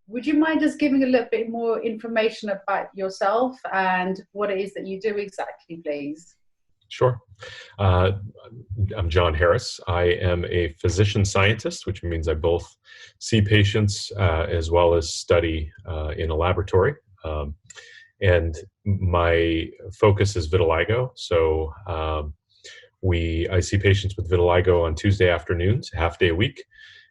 would you mind just giving a little bit more information about yourself and what it is that you do exactly, please? Sure. Uh, I'm John Harris. I am a physician scientist, which means I both see patients as well as study in a laboratory. And my focus is vitiligo. So I see patients with vitiligo on Tuesday afternoons, half day a week.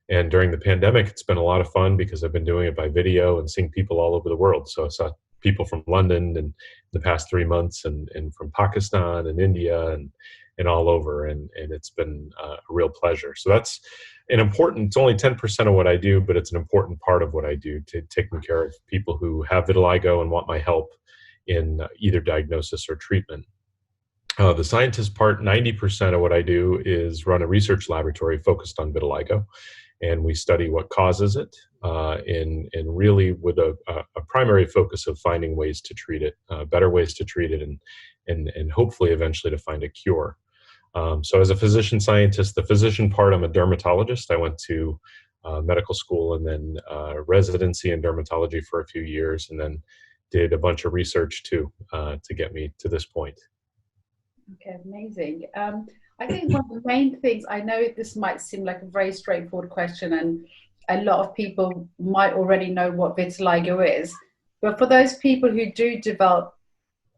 And during the pandemic, it's been a lot of fun because I've been doing it by video and seeing people all over the world. So I saw people from London and the past 3 months and from Pakistan and India and all over. And it's been a real pleasure. So that's it's only 10% of what I do, but it's an important part of what I do, to taking care of people who have vitiligo and want my help in either diagnosis or treatment. The scientist part, 90% of what I do is run a research laboratory focused on vitiligo. And we study what causes it, and really with a primary focus of finding ways to treat it, better ways to treat it, and hopefully eventually to find a cure. So as a physician scientist, the physician part, I'm a dermatologist. I went to medical school and then residency in dermatology for a few years, and then did a bunch of research too to get me to this point. Okay, amazing. I think one of the main things, I know this might seem like a very straightforward question, and a lot of people might already know what vitiligo is, but for those people who do develop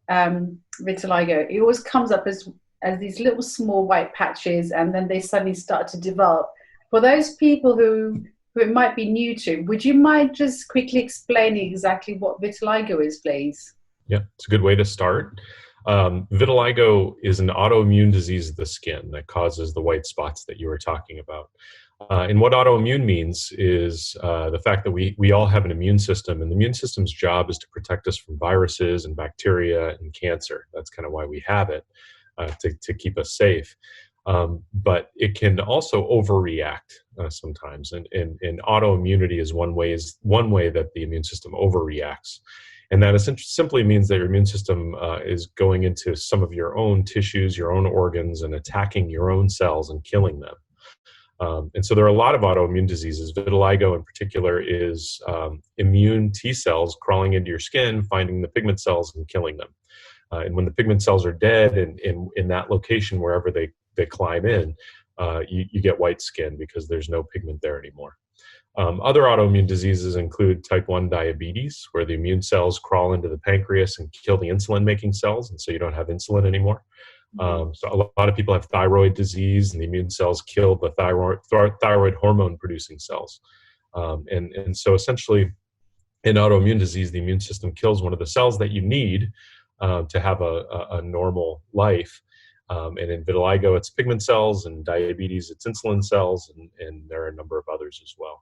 vitiligo, it always comes up as these little small white patches, and then they suddenly start to develop. For those people who it might be new to, would you mind just quickly explaining exactly what vitiligo is, please? Yeah, it's a good way to start. Vitiligo is an autoimmune disease of the skin that causes the white spots that you were talking about. And what autoimmune means is the fact that we all have an immune system, and the immune system's job is to protect us from viruses and bacteria and cancer. That's kind of why we have it, to keep us safe. But it can also overreact sometimes, and autoimmunity is one way that the immune system overreacts. And that simply means that your immune system is going into some of your own tissues, your own organs, and attacking your own cells and killing them. And so there are a lot of autoimmune diseases. Vitiligo in particular is immune T cells crawling into your skin, finding the pigment cells and killing them. And when the pigment cells are dead in that location, wherever they climb in, you get white skin because there's no pigment there anymore. Other autoimmune diseases include type 1 diabetes, where the immune cells crawl into the pancreas and kill the insulin-making cells, and so you don't have insulin anymore. So a lot of people have thyroid disease, and the immune cells kill the thyroid hormone-producing cells. And so essentially, in autoimmune disease, the immune system kills one of the cells that you need to have a normal life. And in vitiligo, it's pigment cells, and diabetes, it's insulin cells, and there are a number of others as well.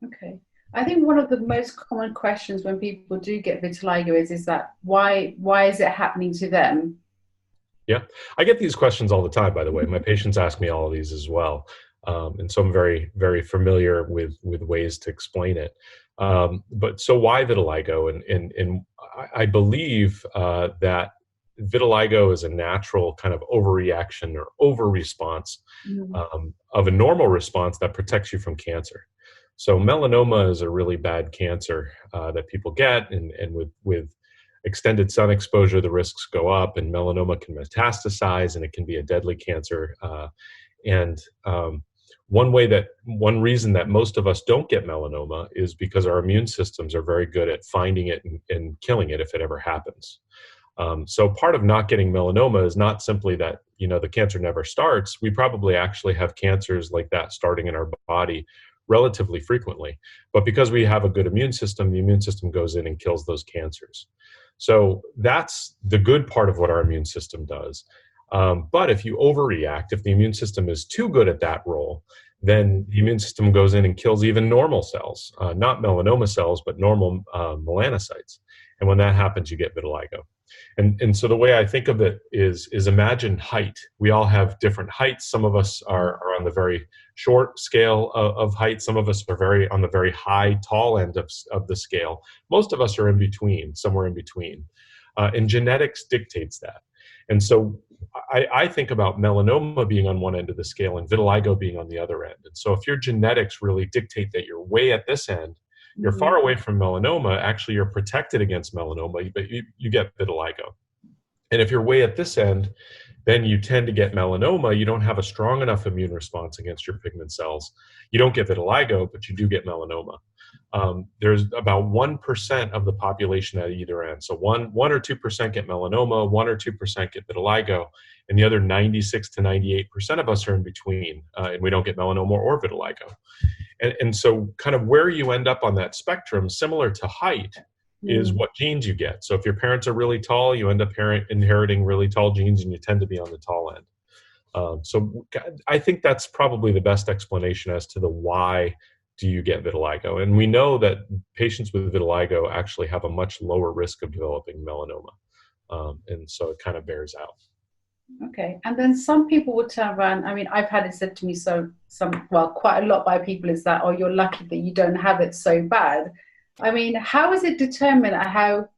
Okay. I think one of the most common questions when people do get vitiligo is that why is it happening to them? Yeah, I get these questions all the time, by the way. My patients ask me all of these as well. And so I'm very, very familiar with ways to explain it. But so why vitiligo? And I believe that vitiligo is a natural kind of overreaction or over-response of a normal response that protects you from cancer. So melanoma is a really bad cancer that people get, and with extended sun exposure, the risks go up, and melanoma can metastasize, and it can be a deadly cancer. One reason that most of us don't get melanoma is because our immune systems are very good at finding it and killing it if it ever happens. So part of not getting melanoma is not simply that, the cancer never starts. We probably actually have cancers like that starting in our body relatively frequently. But because we have a good immune system, the immune system goes in and kills those cancers. So that's the good part of what our immune system does. But if you overreact, if the immune system is too good at that role, then the immune system goes in and kills even normal cells, not melanoma cells, but normal melanocytes. And when that happens, you get vitiligo. And so the way I think of it is imagine height. We all have different heights. Some of us are on the very short scale of height. Some of us are on the very high, tall end of the scale. Most of us are in between, somewhere in between. And genetics dictates that. And so I think about melanoma being on one end of the scale and vitiligo being on the other end. And so if your genetics really dictate that you're way at this end, You're Mhm. far away from melanoma. Actually, you're protected against melanoma, but you get vitiligo. And if you're way at this end, then you tend to get melanoma. You don't have a strong enough immune response against your pigment cells. You don't get vitiligo, but you do get melanoma. There's about 1% of the population at either end. So one or 2% get melanoma, 1 or 2% get vitiligo, and the other 96 to 98% of us are in between, and we don't get melanoma or vitiligo. And so kind of where you end up on that spectrum, similar to height, is Mm. what genes you get. So if your parents are really tall, you end up inheriting really tall genes, and you tend to be on the tall end. So I think that's probably the best explanation as to the why do you get vitiligo. And we know that patients with vitiligo actually have a much lower risk of developing melanoma. And so it kind of bears out. Okay. And then some people would turn around. I mean, I've had it said to me well, quite a lot by people is that, oh, you're lucky that you don't have it so bad. I mean, how is it determined like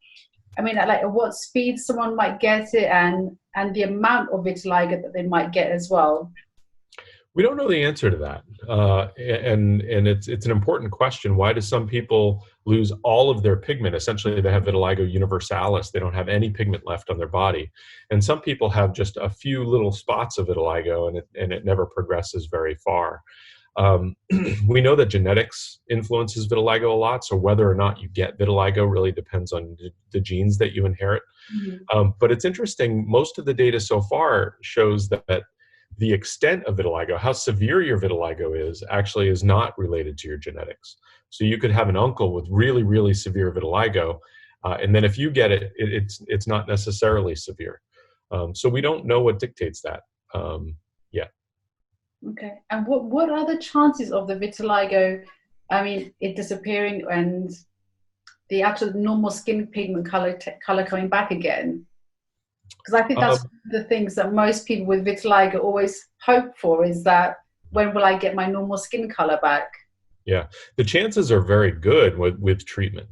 at what speed someone might get it and the amount of vitiligo that they might get as well? We don't know the answer to that, and it's an important question. Why do some people lose all of their pigment? Essentially, they have vitiligo universalis. They don't have any pigment left on their body, and some people have just a few little spots of vitiligo, and it never progresses very far. We know that genetics influences vitiligo a lot, so whether or not you get vitiligo really depends on the genes that you inherit. Mhm. But it's interesting. Most of the data so far shows that the extent of vitiligo, how severe your vitiligo is, actually is not related to your genetics. So you could have an uncle with really, really severe vitiligo, and then if you get it, it's not necessarily severe. So we don't know what dictates that yet. Okay. And what are the chances of the vitiligo, I mean, it disappearing and the actual normal skin pigment color coming back again? Because I think that's Um, one of the things that most people with vitiligo always hope for is that when will I get my normal skin color back? yeah, the chances are very good with treatment.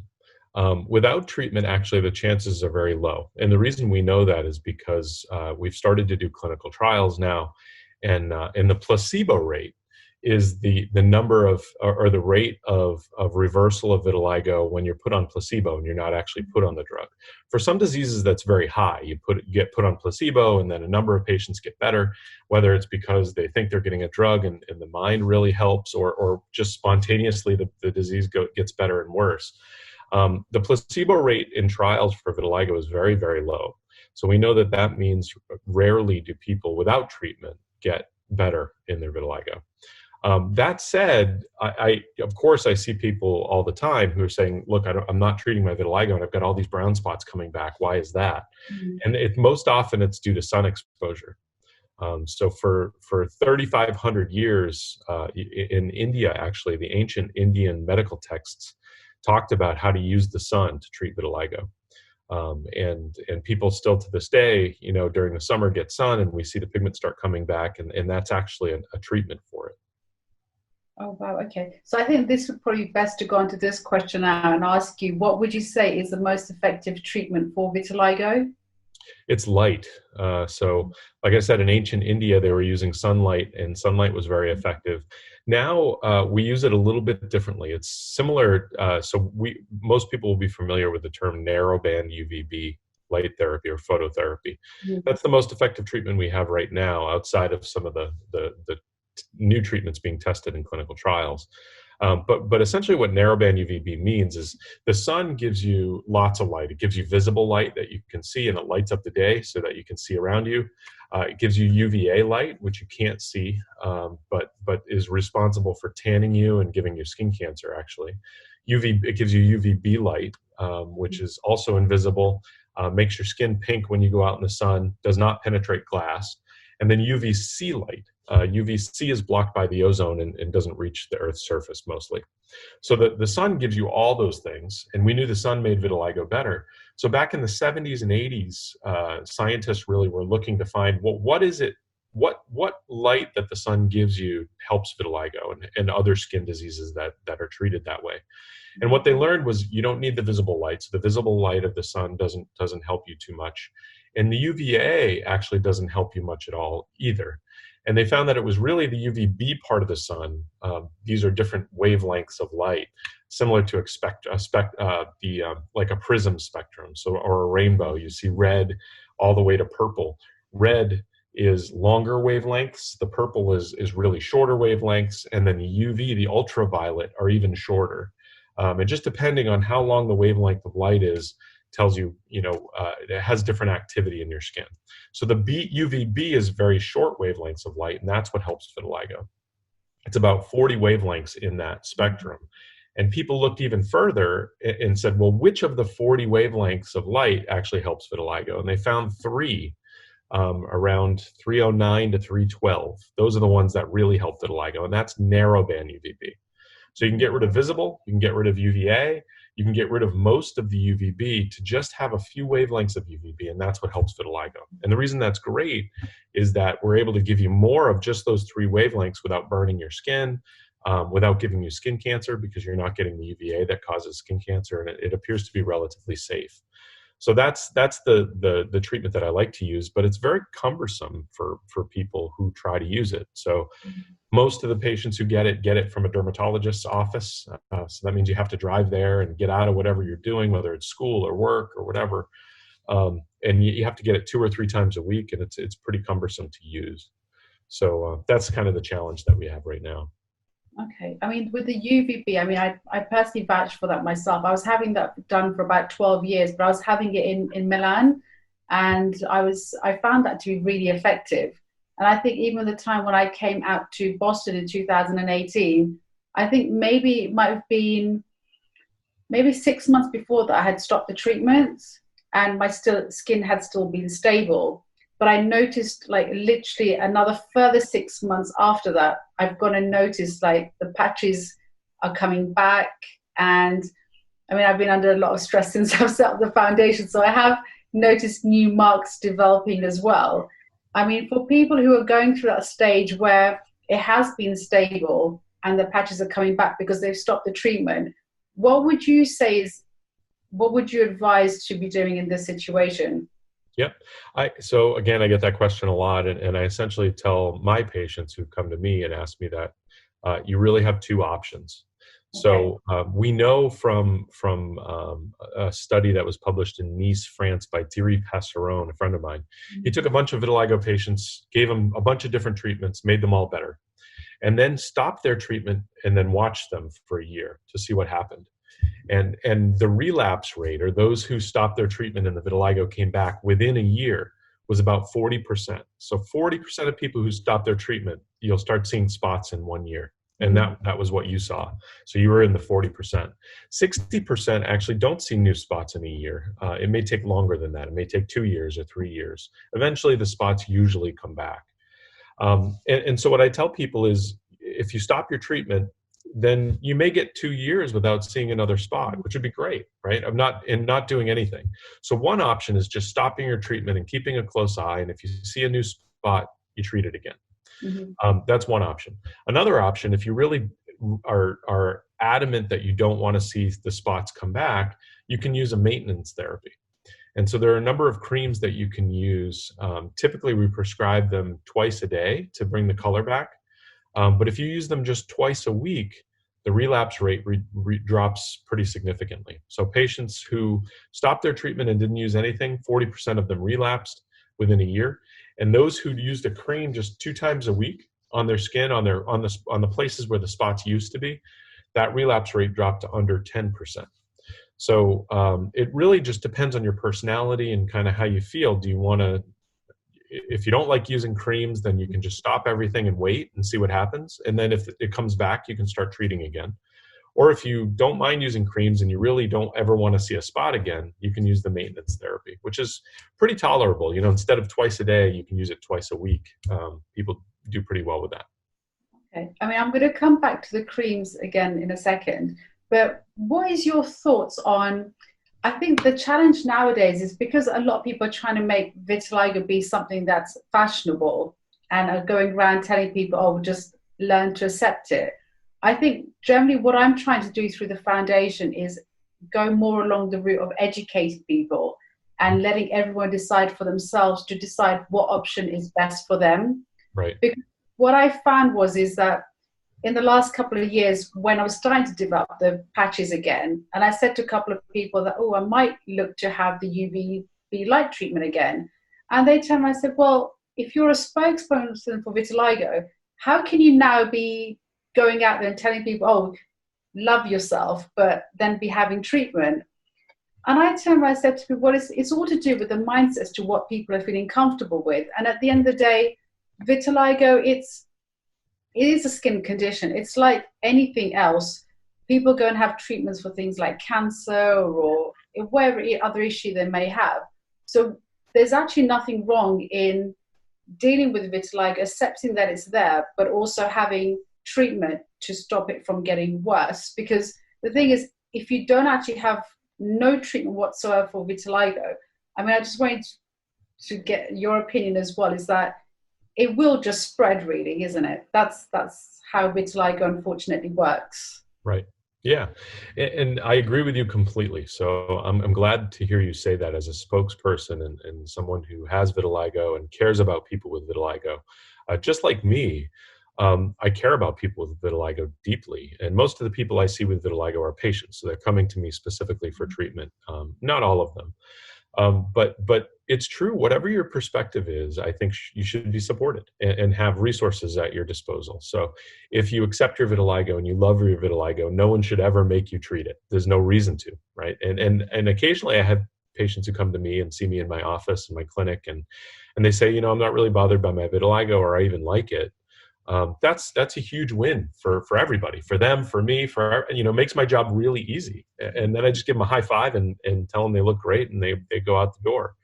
Without treatment, actually, the chances are very low. And the reason we know that is because we've started to do clinical trials now, and the placebo rate is the number of or the rate of reversal of vitiligo when you're put on placebo and you're not actually put on the drug. For some diseases, that's very high. You get put on placebo, and then a number of patients get better, whether it's because they think they're getting a drug and the mind really helps, or just spontaneously the disease gets better and worse. The placebo rate in trials for vitiligo is very, very low. So we know that that means rarely do people without treatment get better in their vitiligo. That said, of course I see people all the time who are saying, "Look, I'm not treating my vitiligo, and I've got all these brown spots coming back. Why is that?" Mm. And most often it's due to sun exposure. So for 3,500 years in India, actually, the ancient Indian medical texts talked about how to use the sun to treat vitiligo. And people still to this day, during the summer get sun, and we see the pigment start coming back, and that's actually a treatment for it. Oh, wow. Okay. So I think this would probably be best to go on to this question now and ask you, what would you say is the most effective treatment for vitiligo? It's light. So, like I said, in ancient India, they were using sunlight, and sunlight was very effective. Now we use it a little bit differently. It's similar. So most people will be familiar with the term narrowband UVB light therapy or phototherapy. Mm. That's the most effective treatment we have right now, outside of some of the new treatments being tested in clinical trials. But essentially what narrowband UVB means is the sun gives you lots of light. It gives you visible light that you can see, and it lights up the day so that you can see around you. It gives you UVA light, which you can't see, but is responsible for tanning you and giving you skin cancer, actually. It gives you UVB light, which is also invisible, makes your skin pink when you go out in the sun, does not penetrate glass. And then UVC light. UVC is blocked by the ozone and doesn't reach the Earth's surface mostly. So the sun gives you all those things, and we knew the sun made vitiligo better. So back in the 70s and 80s, scientists really were looking to find, well, what is it, what light that the sun gives you helps vitiligo and other skin diseases that are treated that way. And what they learned was you don't need the visible light. So the visible light of the sun doesn't help you too much. And the UVA actually doesn't help you much at all either. And they found that it was really the UVB part of the sun. These are different wavelengths of light, similar to like a prism spectrum, so, or a rainbow. You see red all the way to purple. Red is longer wavelengths. The purple is really shorter wavelengths, and then the UV, the ultraviolet, are even shorter. And just depending on how long the wavelength of light is, tells you, it has different activity in your skin. So the UVB is very short wavelengths of light, and that's what helps vitiligo. It's about 40 wavelengths in that spectrum. And people looked even further and said, well, which of the 40 wavelengths of light actually helps vitiligo? And they found three, around 309 to 312. Those are the ones that really help vitiligo, and that's narrowband UVB. So you can get rid of visible, you can get rid of UVA, you can get rid of most of the UVB to just have a few wavelengths of UVB, and that's what helps vitiligo. And the reason that's great is that we're able to give you more of just those three wavelengths without burning your skin, without giving you skin cancer, because you're not getting the UVA that causes skin cancer, and it appears to be relatively safe. So that's the treatment that I like to use, but it's very cumbersome for people who try to use it. So most of the patients who get it from a dermatologist's office. So that means you have to drive there and get out of whatever you're doing, whether it's school or work or whatever. And you have to get it 2 or 3 times a week, and it's pretty cumbersome to use. So that's kind of the challenge that we have right now. Okay. I mean, with the UVB, I mean, I personally vouch for that myself. I was having that done for about 12 years, but I was having it in Milan, and I found that to be really effective. And I think even the time when I came out to Boston in 2018, I think maybe it might have been maybe 6 months before that I had stopped the treatments, and my skin had still been stable. But I noticed, like, literally another further 6 months after that, I've gone and noticed, like, the patches are coming back. And I mean, I've been under a lot of stress since I've set up the foundation. So I have noticed new marks developing as well. I mean, for people who are going through that stage where it has been stable and the patches are coming back because they've stopped the treatment, what would you advise to be doing in this situation? Yep. So again, I get that question a lot, and I essentially tell my patients who come to me and ask me that you really have 2 options. Okay. So we know from a study that was published in Nice, France by Thierry Passeron, a friend of mine. Mm-hmm. He took a bunch of vitiligo patients, gave them a bunch of different treatments, made them all better, and then stopped their treatment and then watched them for a year to see what happened. And the relapse rate, or those who stopped their treatment and the vitiligo came back within a year, was about 40%. So 40% of people who stop their treatment, you'll start seeing spots in 1 year. And that was what you saw. So you were in the 40%. 60% actually don't see new spots in a year. It may take longer than that. It may take 2 years or 3 years. Eventually, the spots usually come back. And so what I tell people is, if you stop your treatment, then you may get 2 years without seeing another spot, which would be great, right? Not doing anything. So one option is just stopping your treatment and keeping a close eye. And if you see a new spot, you treat it again. Mm-hmm. That's one option. Another option, if you really are adamant that you don't want to see the spots come back, you can use a maintenance therapy. And so there are a number of creams that you can use. Typically, we prescribe them twice a day to bring the color back. But if you use them just twice a week, the relapse rate drops pretty significantly. So patients who stopped their treatment and didn't use anything, 40% of them relapsed within a year. And those who used a cream just 2 times a week on their skin, on the places where the spots used to be, that relapse rate dropped to under 10%. So it really just depends on your personality and kind of how you feel. Do you want to, if you don't like using creams, then you can just stop everything and wait and see what happens. And then if it comes back, you can start treating again. Or if you don't mind using creams and you really don't ever want to see a spot again, you can use the maintenance therapy, which is pretty tolerable. Instead of twice a day, you can use it twice a week. People do pretty well with that. Okay. I mean, I'm going to come back to the creams again in a second, but what is your thoughts on, I think the challenge nowadays is because a lot of people are trying to make vitiligo be something that's fashionable and are going around telling people, oh, just learn to accept it. I think generally what I'm trying to do through the foundation is go more along the route of educating people and letting everyone decide for themselves to decide what option is best for them. Right. Because what I found is that in the last couple of years, when I was starting to develop the patches again, and I said to a couple of people that, oh, I might look to have the UVB light treatment again. And they turned around and said, well, if you're a spokesperson for vitiligo, how can you now be going out there and telling people, oh, love yourself, but then be having treatment? And I turned around and said to people, well, it's all to do with the mindset as to what people are feeling comfortable with. And at the end of the day, vitiligo, it is a skin condition. It's like anything else. People go and have treatments for things like cancer or whatever other issue they may have. So there's actually nothing wrong in dealing with vitiligo, accepting that it's there, but also having treatment to stop it from getting worse. Because the thing is, if you don't actually have no treatment whatsoever for vitiligo, I mean, I just wanted to get your opinion as well, is that it will just spread, really, isn't it? That's how vitiligo unfortunately works. Right. Yeah. And I agree with you completely. So I'm glad to hear you say that as a spokesperson and someone who has vitiligo and cares about people with vitiligo. Just like me, I care about people with vitiligo deeply. And most of the people I see with vitiligo are patients. So they're coming to me specifically for treatment. Not all of them. But it's true, whatever your perspective is, I think you should be supported and have resources at your disposal. So if you accept your vitiligo and you love your vitiligo, no one should ever make you treat it. There's no reason to, right? And occasionally I have patients who come to me and see me in my office, in my clinic, and they say, you know, I'm not really bothered by my vitiligo, or I even like it. That's a huge win for everybody, for them, for me, makes my job really easy. And then I just give them a high five and tell them they look great, and they go out the door.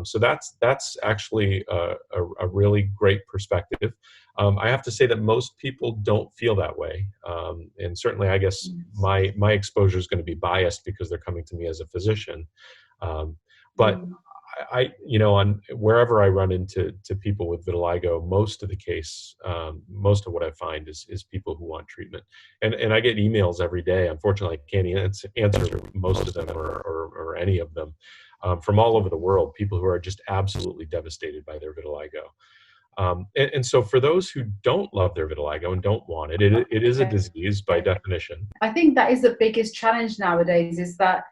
So that's actually a really great perspective. I have to say that most people don't feel that way. And certainly I guess my exposure is going to be biased because they're coming to me as a physician. But on wherever I run into people with vitiligo, most of what I find is people who want treatment. And I get emails every day. Unfortunately, I can't answer most of them or any of them from all over the world, people who are just absolutely devastated by their vitiligo. And so for those who don't love their vitiligo and don't want it, it is a disease by definition. I think that is the biggest challenge nowadays, is that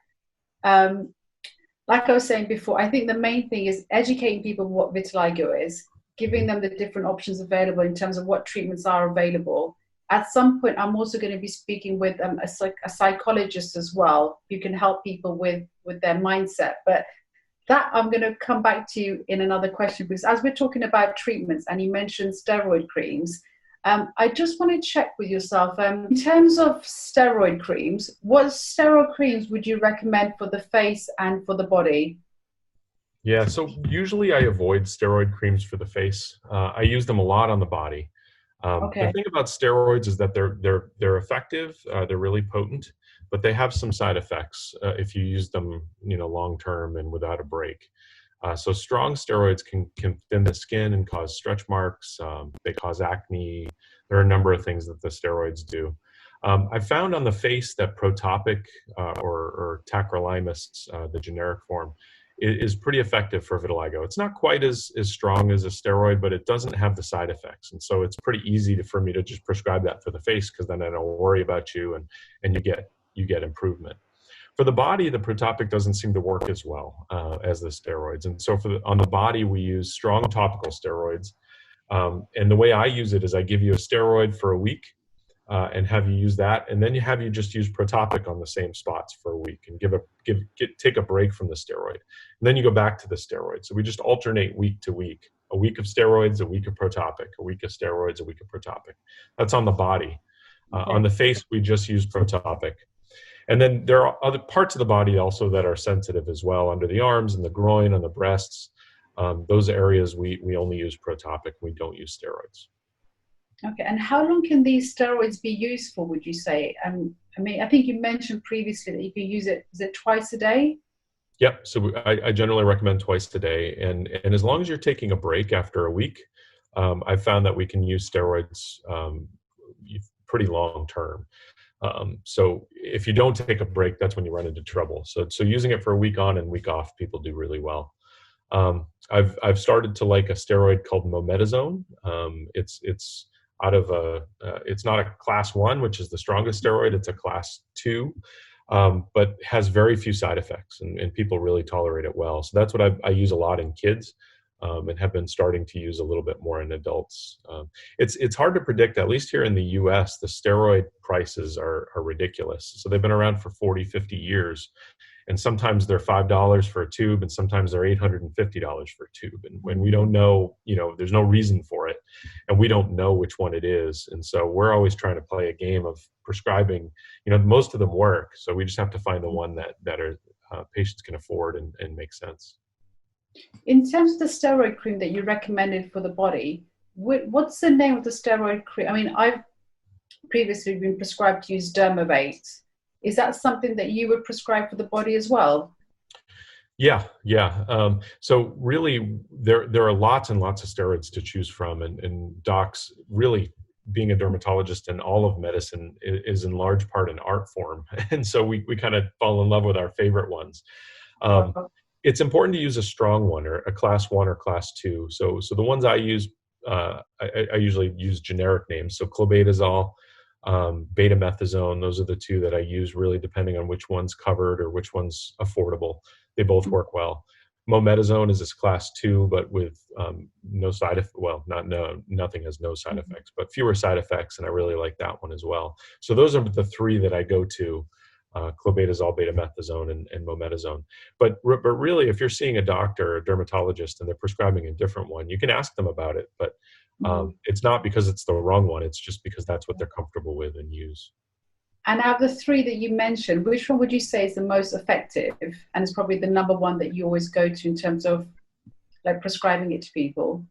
like I was saying before, I think the main thing is educating people what vitiligo is, giving them the different options available in terms of what treatments are available. At some point, I'm also going to be speaking with a psychologist as well, who can help people with their mindset. But that I'm going to come back to you in another question, because as we're talking about treatments, and you mentioned steroid creams, I just want to check with yourself, in terms of steroid creams, what steroid creams would you recommend for the face and for the body? Yeah, so usually I avoid steroid creams for the face. I use them a lot on the body. The thing about steroids is that they're effective, they're really potent, but they have some side effects if you use them, long term and without a break. So strong steroids can thin the skin and cause stretch marks. They cause acne. There are a number of things that the steroids do. I found on the face that Protopic or tacrolimus, the generic form, is pretty effective for vitiligo. It's not quite as strong as a steroid, but it doesn't have the side effects. And so it's pretty easy for me to just prescribe that for the face, because then I don't worry about you and you get improvement. For the body, the Protopic doesn't seem to work as well as the steroids. And so on the body, we use strong topical steroids. And the way I use it is I give you a steroid for a week and have you use that. And then you just use Protopic on the same spots for a week and take a break from the steroid. And then you go back to the steroid. So we just alternate week to week, a week of steroids, a week of Protopic, a week of steroids, a week of Protopic. That's on the body. On the face, we just use Protopic. And then there are other parts of the body also that are sensitive as well, under the arms and the groin and the breasts. Those areas we only use Protopic. We don't use steroids. Okay, and how long can these steroids be used for, would you say? I mean, I think you mentioned previously that you can use it, is it twice a day? Yep, so I generally recommend twice a day. And as long as you're taking a break after a week, I've found that we can use steroids pretty long term. So if you don't take a break, that's when you run into trouble. So using it for a week on and week off, people do really well. I've started to like a steroid called mometasone. It's out of it's not a class 1, which is the strongest steroid. It's a class 2, but has very few side effects, and people really tolerate it well. So that's what I use a lot in kids, and have been starting to use a little bit more in adults. It's hard to predict, at least here in the US, the steroid prices are ridiculous. So they've been around for 40, 50 years. And sometimes they're $5 for a tube, and sometimes they're $850 for a tube. And when we don't know, there's no reason for it, and we don't know which one it is. And so we're always trying to play a game of prescribing. Most of them work, so we just have to find the one that are patients can afford and make sense. In terms of the steroid cream that you recommended for the body, what's the name of the steroid cream? I mean, I've previously been prescribed to use Dermavate. Is that something that you would prescribe for the body as well? Yeah. So really, there are lots and lots of steroids to choose from, and docs, really, being a dermatologist and all of medicine is in large part an art form, and so we kind of fall in love with our favorite ones. It's important to use a strong one, or a class 1 or class 2. So the ones I use, I usually use generic names. So clobetasol, betamethasone, those are the two that I use, really depending on which one's covered or which one's affordable. They both work well. Mometasone is this class 2, but with no side effects. Well, nothing has no side effects, but fewer side effects, and I really like that one as well. So those are the 3 that I go to: clobetasol, betamethasone, and mometasone. But really, if you're seeing a doctor or a dermatologist and they're prescribing a different one, you can ask them about it, but it's not because it's the wrong one. It's just because that's what they're comfortable with and use. And out of the 3 that you mentioned, which one would you say is the most effective, and it's probably the number 1 that you always go to in terms of like prescribing it to people?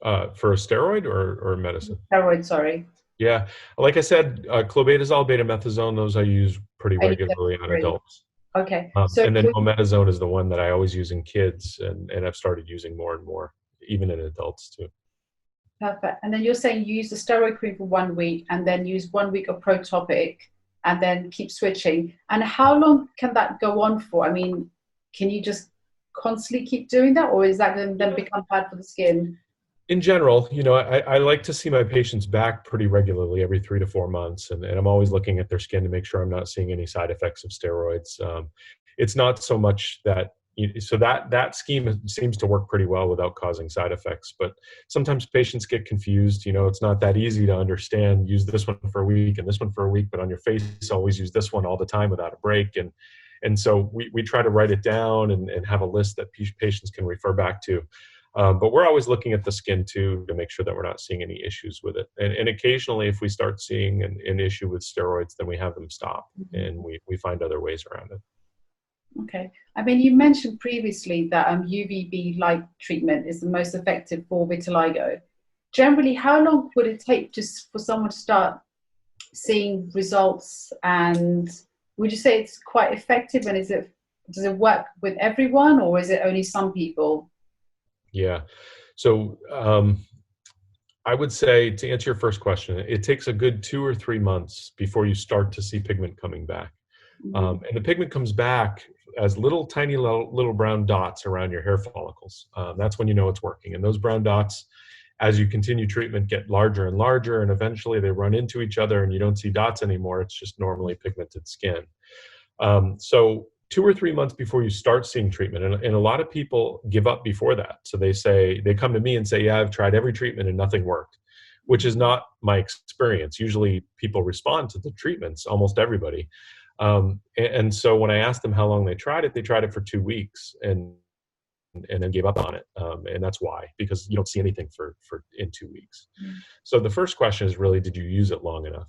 For a steroid or medicine? Steroid, sorry. Yeah, like I said, clobetasol, betamethasone, those I use pretty regularly on adults. Okay. And then mometasone is the one that I always use in kids, and I've started using more and more, even in adults too. Perfect. And then you're saying you use the steroid cream for 1 week, and then use 1 week of Protopic, and then keep switching. And how long can that go on for? I mean, can you just constantly keep doing that, or is that going to then become bad for the skin? In general, I like to see my patients back pretty regularly, every 3 to 4 months, and I'm always looking at their skin to make sure I'm not seeing any side effects of steroids. It's not so much that, so that scheme seems to work pretty well without causing side effects, but sometimes patients get confused. It's not that easy to understand. Use this one for a week and this one for a week, but on your face, always use this one all the time without a break. And so we try to write it down and have a list that patients can refer back to. But we're always looking at the skin too, to make sure that we're not seeing any issues with it. And occasionally, if we start seeing an issue with steroids, then we have them stop, and we find other ways around it. Okay. I mean, you mentioned previously that UVB light treatment is the most effective for vitiligo. Generally, how long would it take for someone to start seeing results? And would you say it's quite effective? And does it work with everyone, or is it only some people? Yeah. So I would say, to answer your first question, it takes a good 2 or 3 months before you start to see pigment coming back. And the pigment comes back as tiny little brown dots around your hair follicles. That's when you know it's working. And those brown dots, as you continue treatment, get larger and larger, and eventually they run into each other and you don't see dots anymore. It's just normally pigmented skin. So 2 or 3 months before you start seeing treatment, and a lot of people give up before that. So they come to me and say, yeah, I've tried every treatment and nothing worked, which is not my experience. Usually people respond to the treatments, almost everybody. And so when I asked them how long they tried it for 2 weeks and then gave up on it. And that's why, because you don't see anything in 2 weeks. So the first question is really, did you use it long enough?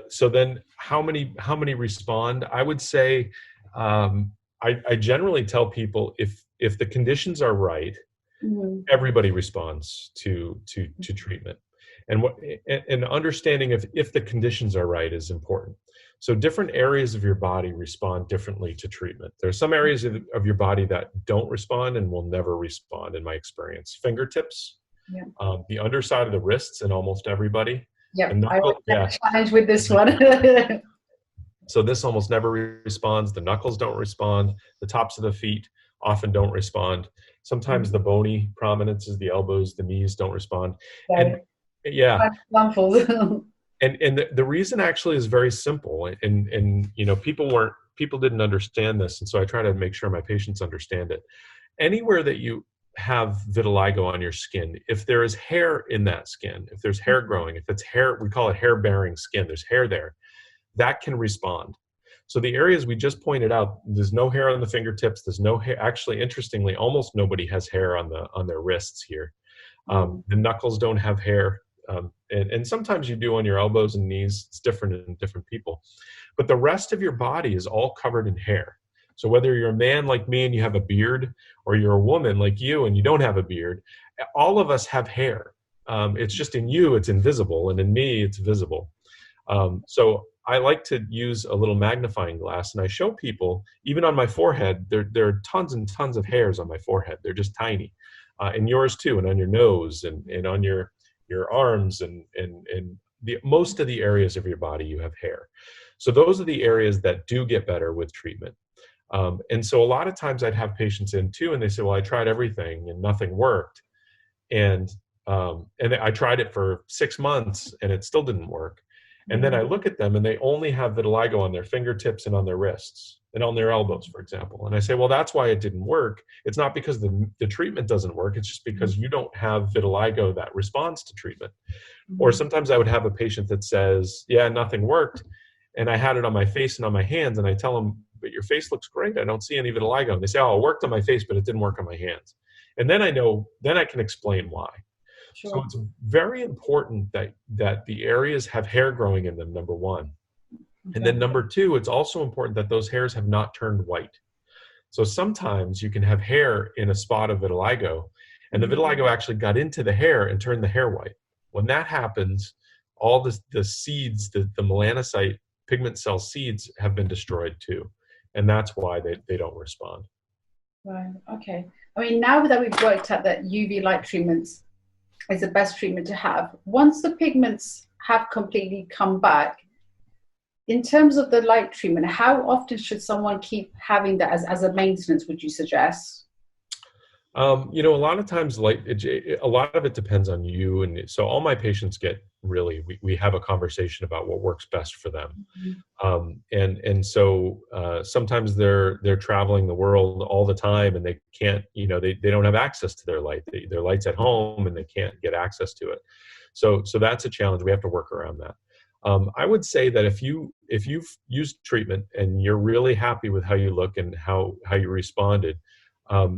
So then how many respond? I would say, I generally tell people, if the conditions are right, everybody responds to treatment. And understanding if the conditions are right is important. So different areas of your body respond differently to treatment. There are some areas of your body that don't respond and will never respond, in my experience. Fingertips, the underside of the wrists in almost everybody. Yeah, I would have a challenge with this one. So this almost never responds. The knuckles don't respond. The tops of the feet often don't respond. Sometimes the bony prominences, the elbows, the knees don't respond. And So, yeah, examples. and the reason actually is very simple. And you know, people didn't understand this, and so I try to make sure my patients understand it. Anywhere that you have vitiligo on your skin, if there is hair in that skin, if there's hair growing, if it's hair, we call it hair bearing skin, there's hair there, that can respond. So the areas we just pointed out, there's no hair on the fingertips, there's no hair, actually interestingly almost nobody has hair on their wrists here. The knuckles don't have hair, and sometimes you do on your elbows and knees. It's different in different people, but the rest of your body is all covered in hair. So whether you're a man like me and you have a beard, or you're a woman like you and you don't have a beard, all of us have hair. It's just in you it's invisible, and in me it's visible. So I like to use a little magnifying glass, and I show people, even on my forehead, there are tons and tons of hairs on my forehead. They're just tiny, and yours too, and on your nose, and on your arms, and the most of the areas of your body you have hair. So those are the areas that do get better with treatment. And so a lot of times I'd have patients in too, and they say, well, I tried everything and nothing worked. And I tried it for 6 months and it still didn't work. And then I look at them and they only have vitiligo on their fingertips and on their wrists and on their elbows, for example. And I say, well, that's why it didn't work. It's not because the treatment doesn't work. It's just because you don't have vitiligo that responds to treatment. Or sometimes I would have a patient that says, yeah, nothing worked. And I had it on my face and on my hands. And I tell them, but your face looks great. I don't see any vitiligo. And they say, oh, it worked on my face, but it didn't work on my hands. And then I can explain why. Sure. So it's very important that the areas have hair growing in them, number one. And then number two, it's also important that those hairs have not turned white. So sometimes you can have hair in a spot of vitiligo, and the vitiligo actually got into the hair and turned the hair white. When that happens, all the seeds, the melanocyte pigment cell seeds have been destroyed too. And that's why they don't respond. Right, okay. I mean, now that we've worked out that UV light treatments is the best treatment to have, once the pigments have completely come back, in terms of the light treatment, how often should someone keep having that as a maintenance, would you suggest? You know, a lot of times a lot of it depends on you. And so all my patients get really, we have a conversation about what works best for them. So sometimes they're traveling the world all the time and they can't, you know, they don't have access to their light. Their light's at home and they can't get access to it. So that's a challenge. We have to work around that. I would say that if you've used treatment and you're really happy with how you look and how you responded,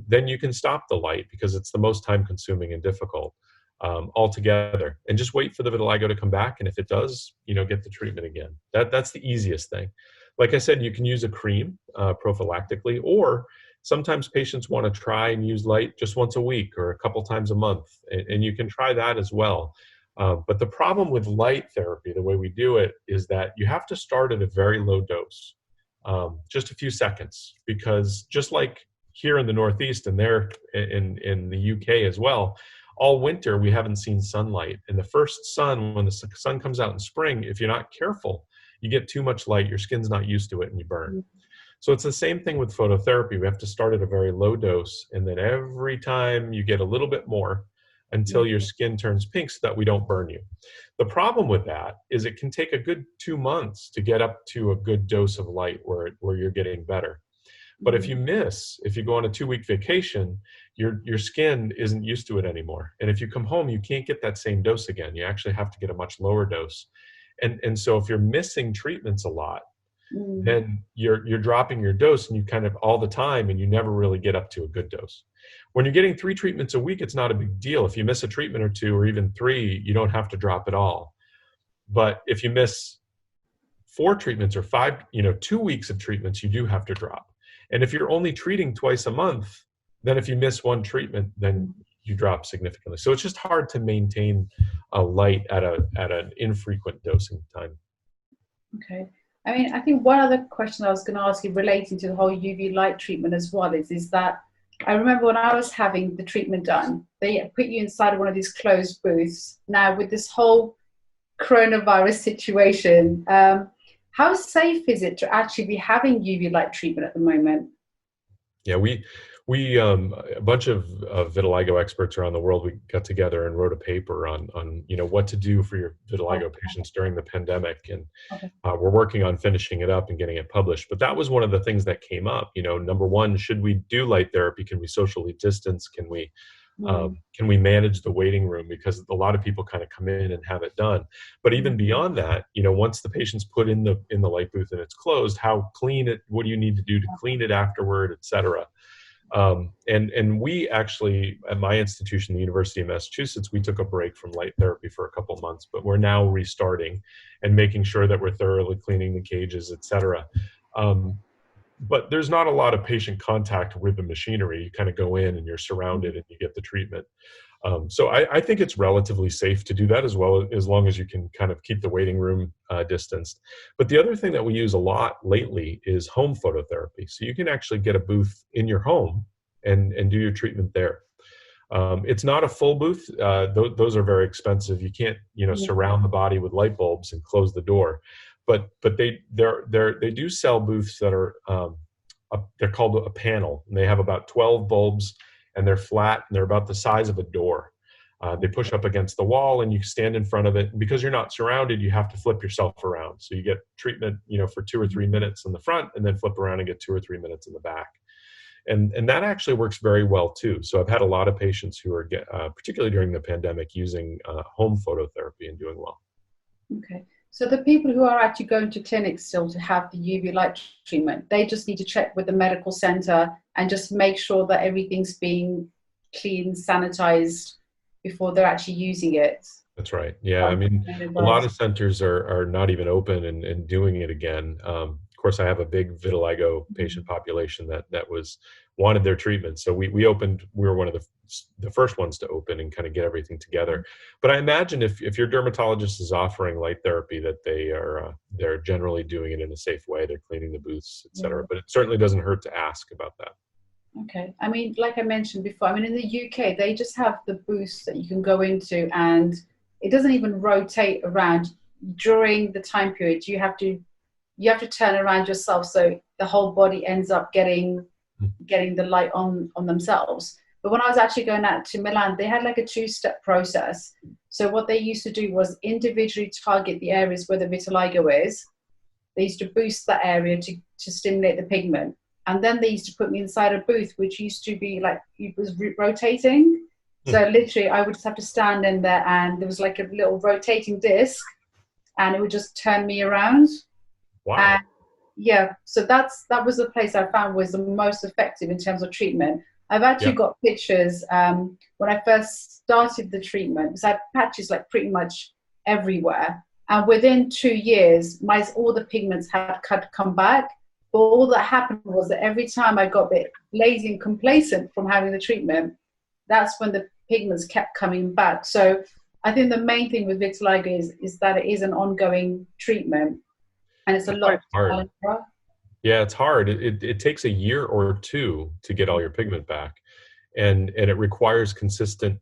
then you can stop the light, because it's the most time consuming and difficult altogether, and just wait for the vitiligo to come back. And if it does, you know, get the treatment again. That's the easiest thing. Like I said, you can use a cream prophylactically, or sometimes patients want to try and use light just once a week or a couple times a month, and you can try that as well. But the problem with light therapy, the way we do it, is that you have to start at a very low dose, just a few seconds, because just like here in the Northeast and there in the UK as well, all winter we haven't seen sunlight. And the first sun, when the sun comes out in spring, if you're not careful, you get too much light, your skin's not used to it, and you burn. So it's the same thing with phototherapy. We have to start at a very low dose, and then every time you get a little bit more until your skin turns pink, so that we don't burn you. The problem with that is it can take a good 2 months to get up to a good dose of light where you're getting better. But if you go on a 2-week vacation, your skin isn't used to it anymore. And if you come home, you can't get that same dose again. You actually have to get a much lower dose. And so if you're missing treatments a lot, then you're dropping your dose, and you kind of all the time, and you never really get up to a good dose. When you're getting 3 treatments a week, it's not a big deal. If you miss a treatment or 2, or even 3, you don't have to drop it all. But if you miss 4 treatments or 5, 2 weeks of treatments, you do have to drop. And if you're only treating twice a month, then if you miss 1 treatment, then you drop significantly. So it's just hard to maintain a light at an infrequent dosing time. Okay. I mean, I think one other question I was going to ask you relating to the whole UV light treatment as well is that I remember when I was having the treatment done, they put you inside of one of these closed booths. Now, with this whole coronavirus situation, How safe is it to actually be having UV light treatment at the moment? Yeah, we a bunch of vitiligo experts around the world. We got together and wrote a paper on what to do for your Oh, vitiligo patients during the pandemic, and okay. we're working on finishing it up and getting it published. But that was one of the things that came up. Number one, should we do light therapy? Can we socially distance? Mm, Can we manage the waiting room? Because a lot of people kind of come in and have it done. But even mm, beyond that, once the patient's put in the light booth and it's closed, how clean it? What do you need to do to clean it afterward, et cetera? And we actually, at my institution, the University of Massachusetts, we took a break from light therapy for a couple of months, but we're now restarting and making sure that we're thoroughly cleaning the cages, et cetera. But there's not a lot of patient contact with the machinery. You kind of go in and you're surrounded and you get the treatment. So I think it's relatively safe to do that as well, as long as you can kind of keep the waiting room distanced. But the other thing that we use a lot lately is home phototherapy. So you can actually get a booth in your home and do your treatment there. It's not a full booth. Those are very expensive. You can't, yeah. surround the body with light bulbs and close the door. But they do sell booths that are they're called a panel, and they have about 12 bulbs, and they're flat and they're about the size of a door. They push up against the wall, and you stand in front of it. And because you're not surrounded, you have to flip yourself around. So you get treatment, for 2 or 3 minutes in the front, and then flip around and get 2 or 3 minutes in the back. And that actually works very well too. So I've had a lot of patients who are, particularly during the pandemic, using home phototherapy and doing well. Okay. So the people who are actually going to clinics still to have the UV light treatment, they just need to check with the medical center and just make sure that everything's being clean, sanitized before they're actually using it. That's right. Yeah. I mean, a lot of centers are not even open and doing it again. Of course, I have a big vitiligo patient population that wanted their treatment. So we were one of the first ones to open and kind of get everything together. But I imagine if your dermatologist is offering light therapy, that they're generally doing it in a safe way. They're cleaning the booths, et cetera. But it certainly doesn't hurt to ask about that. Okay. I mean, like I mentioned before, in the UK, they just have the booths that you can go into, and it doesn't even rotate around during the time period. You have to turn around yourself, so the whole body ends up getting the light on themselves. But when I was actually going out to Milan, they had like a 2-step process. So what they used to do was individually target the areas where the vitiligo is. They used to boost that area to stimulate the pigment. And then they used to put me inside a booth, which used to be like, it was rotating. So literally I would just have to stand in there, and there was like a little rotating disc, and it would just turn me around. Wow. And yeah, so that was the place I found was the most effective in terms of treatment. I've actually got pictures when I first started the treatment, because I had patches like pretty much everywhere. And within 2 years, all the pigments had come back. But all that happened was that every time I got a bit lazy and complacent from having the treatment, that's when the pigments kept coming back. So I think the main thing with vitiligo is that it is an ongoing treatment, and it's a lot hard. Yeah, it's hard. It takes a year or two to get all your pigment back, and it requires consistent,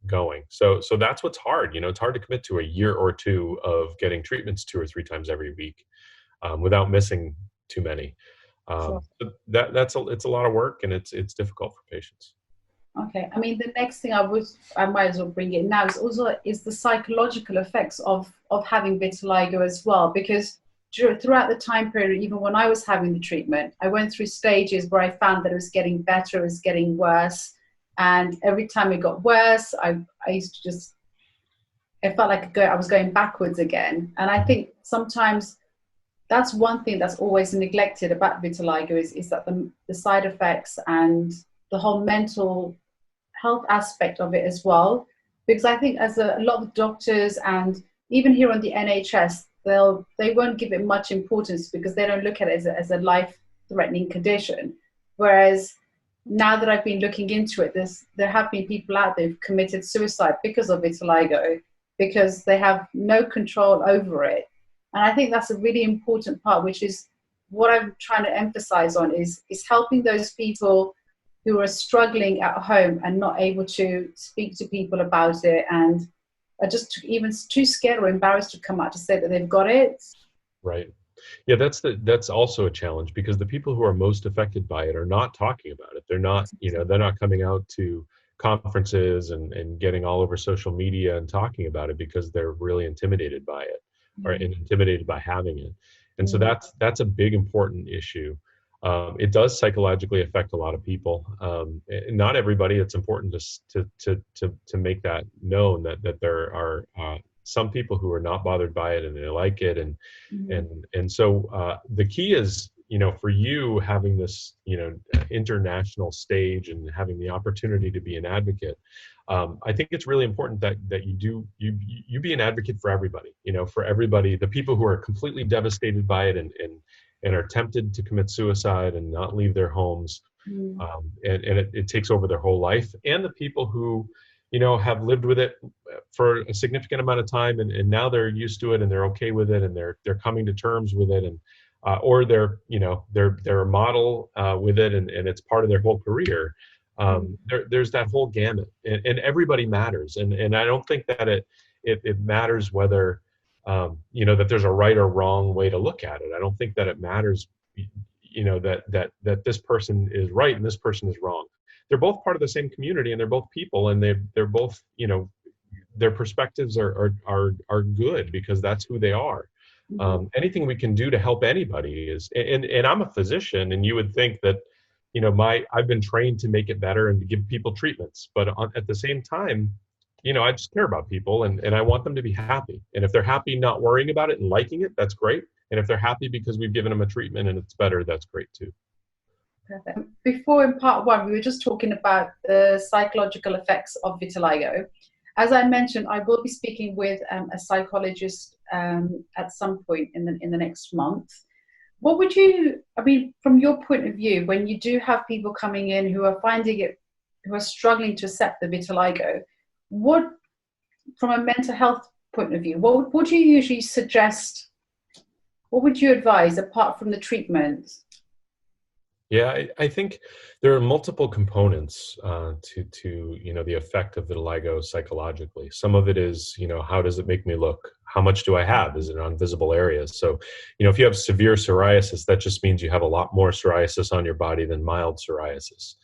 going. So that's what's hard. It's hard to commit to a year or two of getting treatments 2 or 3 times every week without missing too many. Sure. It's a lot of work, and it's difficult for patients. Okay. The next thing I might as well bring in now is the psychological effects of having vitiligo as well, because throughout the time period, even when I was having the treatment, I went through stages where I found that it was getting better, it was getting worse. And every time it got worse, I used to it felt like I was going backwards again. And I think sometimes that's one thing that's always neglected about vitiligo is that the side effects and the whole mental health aspect of it as well. Because I think as a lot of doctors, and even here on the NHS, they won't give it much importance because they don't look at it as a life-threatening condition. Whereas now that I've been looking into it, there have been people out there who've committed suicide because of vitiligo, because they have no control over it. And I think that's a really important part, which is what I'm trying to emphasize on is helping those people who are struggling at home and not able to speak to people about it, and are just even too scared or embarrassed to come out to say that they've got it. Right. Yeah, that's also a challenge because the people who are most affected by it are not talking about it. They're not, they're not coming out to conferences and getting all over social media and talking about it because they're really intimidated by it or Mm, and intimidated by having it. And so mm, that's a big important issue. It does psychologically affect a lot of people. And not everybody. It's important to make that known that there are some people who are not bothered by it and they like it mm, and so the key is for you having this international stage and having the opportunity to be an advocate. I think it's really important that you be an advocate for everybody, for everybody, the people who are completely devastated by it and are tempted to commit suicide and not leave their homes, mm, and it takes over their whole life, and the people who have lived with it for a significant amount of time and now they're used to it and they're okay with it and they're coming to terms with it, and or they're a model with it, and it's part of their whole career. mm, There's that whole gamut, and everybody matters, and I don't think that it matters whether that there's a right or wrong way to look at it. I don't think that it matters that this person is right and this person is wrong. They're both part of the same community and they're both people, and they're both their perspectives are good because that's who they are. mm, Anything we can do to help anybody is, and I'm a physician, and you would think that I've been trained to make it better and to give people treatments, but at the same time, I just care about people, and I want them to be happy, and if they're happy not worrying about it and liking it, that's great, and if they're happy because we've given them a treatment and it's better, that's great too. perfect. Before in part one, we were just talking about the psychological effects of vitiligo. As I mentioned, I will be speaking with a psychologist at some point in the next month. What would you, I mean, from your point of view, when you do have people coming in who are finding it, who are struggling to accept the vitiligo, what, from a mental health point of view, what would you usually suggest? What would you advise apart from the treatment? Yeah, I think there are multiple components to the effect of vitiligo psychologically. Some of it is how does it make me look? How much do I have? Is it on visible areas? So if you have severe psoriasis, that just means you have a lot more psoriasis on your body than mild psoriasis.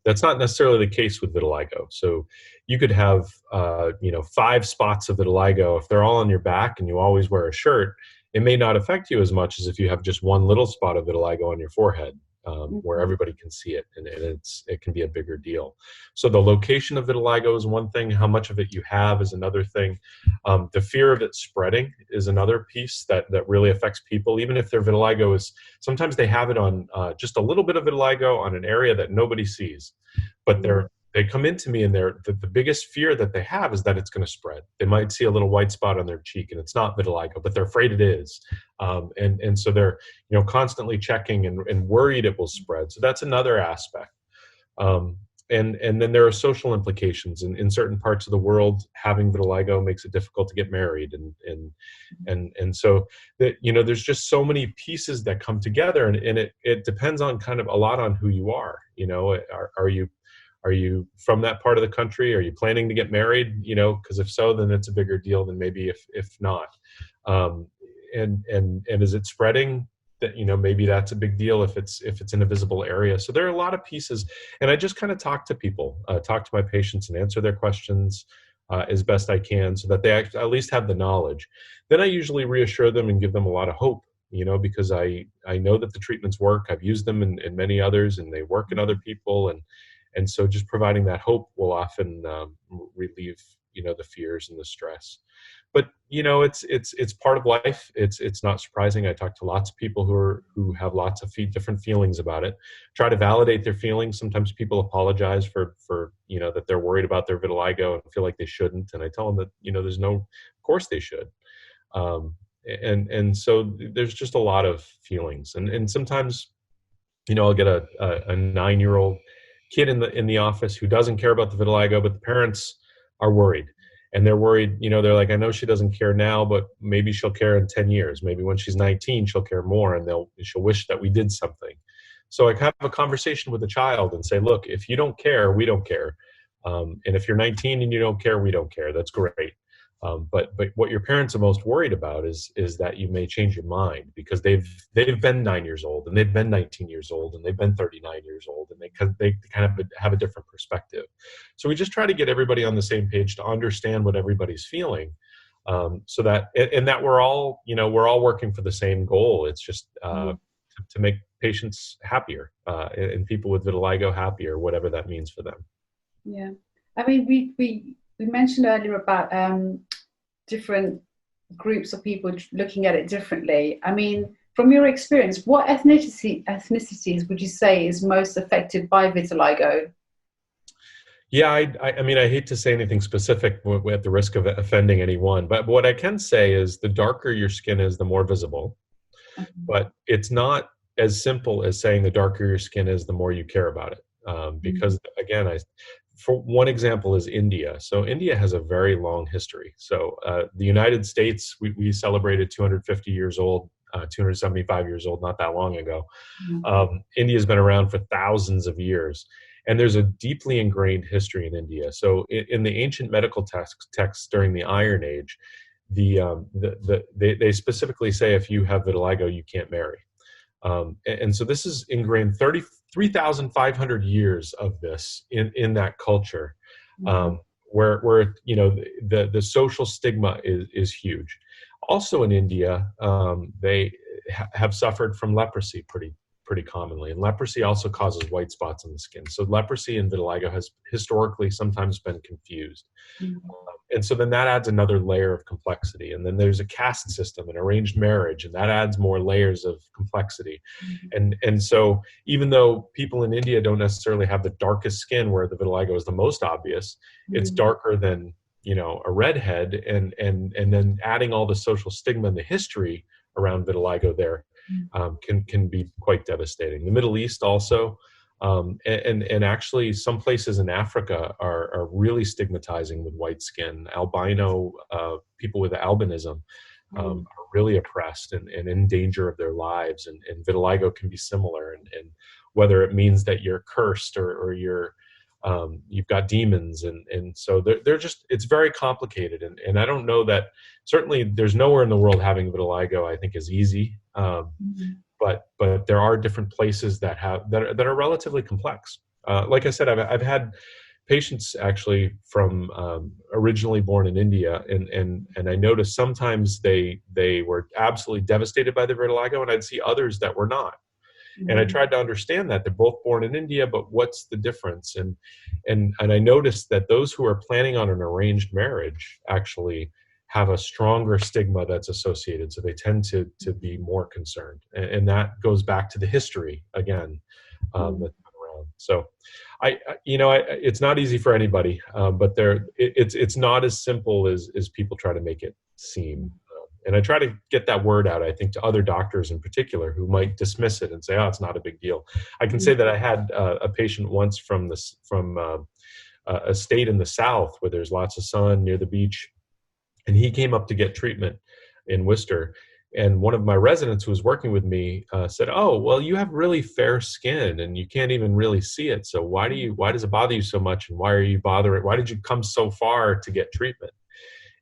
That's not necessarily the case with vitiligo. So you could have 5 spots of vitiligo. If they're all on your back and you always wear a shirt, it may not affect you as much as if you have just one little spot of vitiligo on your forehead, where Mhm. everybody can see it, and it can be a bigger deal. So the location of vitiligo is one thing. How much of it you have is another thing. The fear of it spreading is another piece that really affects people, even if their vitiligo is, sometimes they have it on just a little bit of vitiligo on an area that nobody sees, but Mm, they come into me and the biggest fear that they have is that it's going to spread. They might see a little white spot on their cheek and it's not vitiligo, but they're afraid it is. And so they're constantly checking and worried it will spread. So that's another aspect. Um, and then there are social implications. In certain parts of the world, having vitiligo makes it difficult to get married, and so that there's just so many pieces that come together, and it depends on kind of a lot on who you are. Are you from that part of the country? Are you planning to get married? Because if so, then it's a bigger deal than maybe if not. Um, and is it spreading? That maybe that's a big deal if it's in a visible area. So there are a lot of pieces, and I just kind of talk to people, talk to my patients, and answer their questions as best I can, so that they at least have the knowledge. Then I usually reassure them and give them a lot of hope. Because I know that the treatments work. I've used them in many others, and they work in other people, and so just providing that hope will often relieve the fears and the stress. But it's part of life. It's not surprising. I talk to lots of people who have lots of different feelings about it. Try to validate their feelings. Sometimes people apologize for that they're worried about their vitiligo and feel like they shouldn't, and I tell them that there's no, of course they should. um, and so there's just a lot of feelings, and sometimes I'll get a 9-year-old kid in the office who doesn't care about the vitiligo, but the parents are worried. And they're worried, they're like, I know she doesn't care now, but maybe she'll care in 10 years. Maybe when she's 19, she'll care more, and she'll wish that we did something. So I have a conversation with the child and say, look, if you don't care, we don't care. And if you're 19 and you don't care, we don't care. That's great. But what your parents are most worried about is that you may change your mind, because they've been 9 years old, and they've been 19 years old, and they've been 39 years old, and they kind of have a different perspective. So we just try to get everybody on the same page to understand what everybody's feeling, so that and that we're all working for the same goal. It's just to make patients happier, and people with vitiligo happier, whatever that means for them. Yeah, I mean, we mentioned earlier about different groups of people looking at it differently. I mean, from your experience, what ethnicities would you say is most affected by vitiligo? Yeah, I mean, I hate to say anything specific at the risk of offending anyone, but what I can say is the darker your skin is, the more visible. But it's not as simple as saying the darker your skin is, the more you care about it. Because again, for one example is India. So India has a very long history. So the United States, we celebrated 250 years old, 275 years old, not that long ago. India's been around for thousands of years. And there's a deeply ingrained history in India. So in the ancient medical texts during the Iron Age, they specifically say if you have vitiligo, you can't marry. And so this is ingrained 3,500 years of this in that culture, where the social stigma is huge. Also in India, they have suffered from leprosy pretty commonly, and leprosy also causes white spots on the skin. So leprosy and vitiligo has historically sometimes been confused. And so then that adds another layer of complexity. And then there's a caste system and arranged marriage, and that adds more layers of complexity. And so even though people in India don't necessarily have the darkest skin where the vitiligo is the most obvious, it's darker than, a redhead, and then adding all the social stigma and the history around vitiligo there can be quite devastating. The Middle East also, and actually some places in Africa are really stigmatizing with white skin. Albino people with albinism are really oppressed and in danger of their lives, and vitiligo can be similar, and whether it means that you're cursed or you've got demons, and so they're just, it's very complicated, and I don't know that, certainly there's nowhere in the world having vitiligo I think is easy. But there are different places that are relatively complex. Like I said, I've had patients actually from originally born in India, and I noticed sometimes they were absolutely devastated by the vitiligo, and I'd see others that were not. And I tried to understand that they're both born in India, but what's the difference? And I noticed that those who are planning on an arranged marriage actually have a stronger stigma that's associated. So they tend to be more concerned. And that goes back to the history again, that's been around. So it's not easy for anybody, but it's not as simple as people try to make it seem. And I try to get that word out, I think, to other doctors in particular who might dismiss it and say, oh, it's not a big deal. I can say that I had a patient once from a state in the South where there's lots of sun near the beach. And he came up to get treatment in Worcester. And one of my residents who was working with me said, oh, well, you have really fair skin and you can't even really see it. So why does it bother you so much? And why are you bothering? Why did you come so far to get treatment?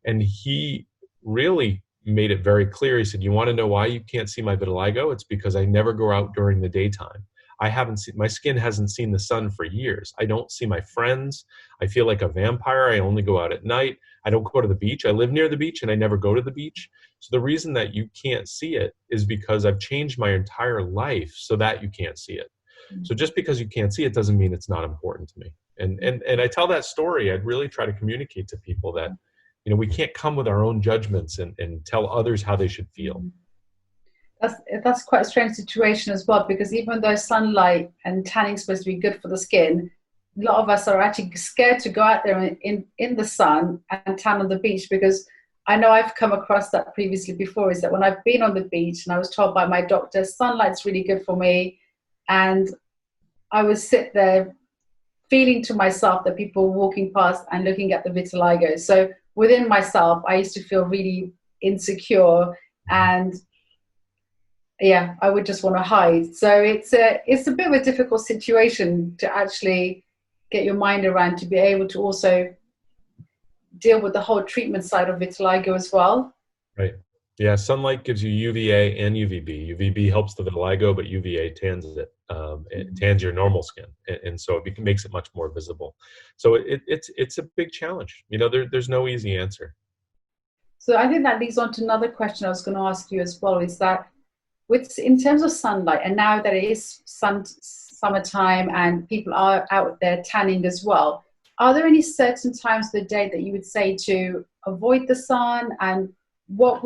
And he really made it very clear. He said, you want to know why you can't see my vitiligo? It's because I never go out during the daytime. My skin hasn't seen the sun for years. I don't see my friends. I feel like a vampire. I only go out at night. I don't go to the beach. I live near the beach and I never go to the beach. So the reason that you can't see it is because I've changed my entire life so that you can't see it. So just because you can't see it doesn't mean it's not important to me. And I tell that story. I'd really try to communicate to people that, we can't come with our own judgments and tell others how they should feel. That's quite a strange situation as well, because even though sunlight and tanning is supposed to be good for the skin, a lot of us are actually scared to go out there in the sun and tan on the beach, because I know I've come across that previously before, is that when I've been on the beach and I was told by my doctor, sunlight's really good for me, and I would sit there feeling to myself that people were walking past and looking at the vitiligo. So within myself, I used to feel really insecure, and yeah, I would just want to hide. So it's a bit of a difficult situation to actually get your mind around, to be able to also deal with the whole treatment side of vitiligo as well. Right. Yeah, sunlight gives you UVA and UVB. UVB helps the vitiligo, but UVA tans it. It tans your normal skin, and so it makes it much more visible. So it's a big challenge. You know, there's no easy answer. So I think that leads on to another question I was going to ask you as well, is that in terms of sunlight, and now that it is summertime and people are out there tanning as well, are there any certain times of the day that you would say to avoid the sun, and what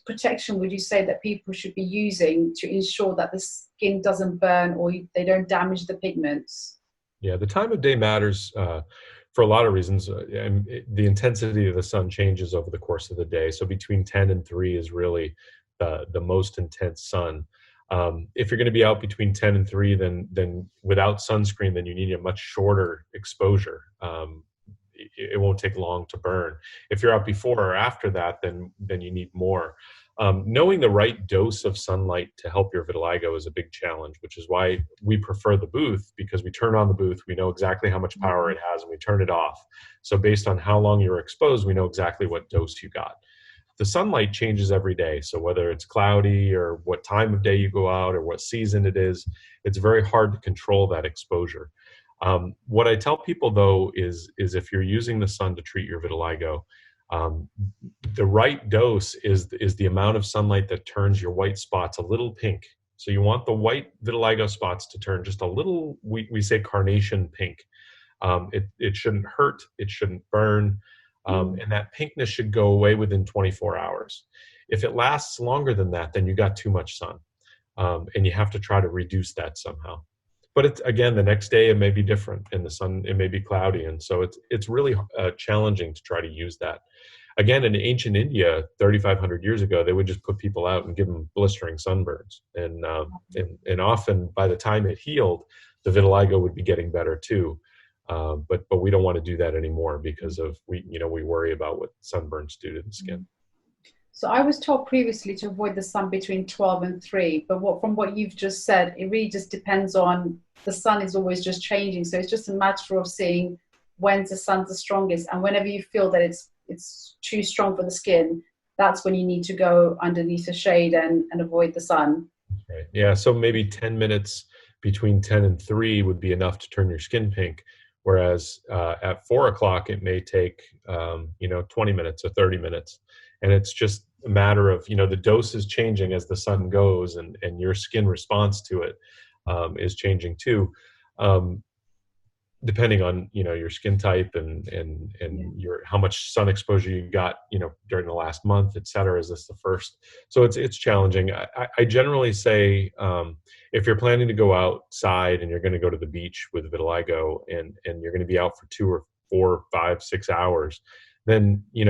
protection would you say that people should be using to ensure that the skin doesn't burn or they don't damage the pigments? Yeah, the time of day matters for a lot of reasons. And the intensity of the sun changes over the course of the day. So between 10 and 3 is really the most intense sun. If you're going to be out between 10 and 3, then without sunscreen, then you need a much shorter exposure. It won't take long to burn. If you're out before or after that, then you need more. Knowing the right dose of sunlight to help your vitiligo is a big challenge, which is why we prefer the booth, because we turn on the booth, we know exactly how much power it has, and we turn it off. So based on how long you're exposed, we know exactly what dose you got. The sunlight changes every day. So whether it's cloudy or what time of day you go out or what season it is, it's very hard to control that exposure. What I tell people though is if you're using the sun to treat your vitiligo, the right dose is the amount of sunlight that turns your white spots a little pink. So you want the white vitiligo spots to turn just a little, we say carnation pink. It shouldn't hurt, it shouldn't burn, and that pinkness should go away within 24 hours. If it lasts longer than that, then you got too much sun, and you have to try to reduce that somehow. But it's, again, the next day it may be different, and the sun, it may be cloudy, and so it's really challenging to try to use that. Again, in ancient India, 3,500 years ago, they would just put people out and give them blistering sunburns, and often by the time it healed, the vitiligo would be getting better too. But we don't want to do that anymore because of we worry about what sunburns do to the skin. So I was told previously to avoid the sun between 12 and 3, but from what you've just said, it really just depends on, the sun is always just changing. So it's just a matter of seeing when's the sun's the strongest, and whenever you feel that it's too strong for the skin, that's when you need to go underneath a shade and avoid the sun. Right. Yeah, so maybe 10 minutes between 10 and 3 would be enough to turn your skin pink, whereas at 4 o'clock it may take 20 minutes or 30 minutes. And it's just a matter of, the dose is changing as the sun goes, and your skin response to it is changing too, depending on, your skin type and your, how much sun exposure you got, during the last month, et cetera. Is this the first? So it's challenging. I generally say, if you're planning to go outside and you're going to go to the beach with vitiligo and you're going to be out for 2 or 4, 5, 6 hours, then you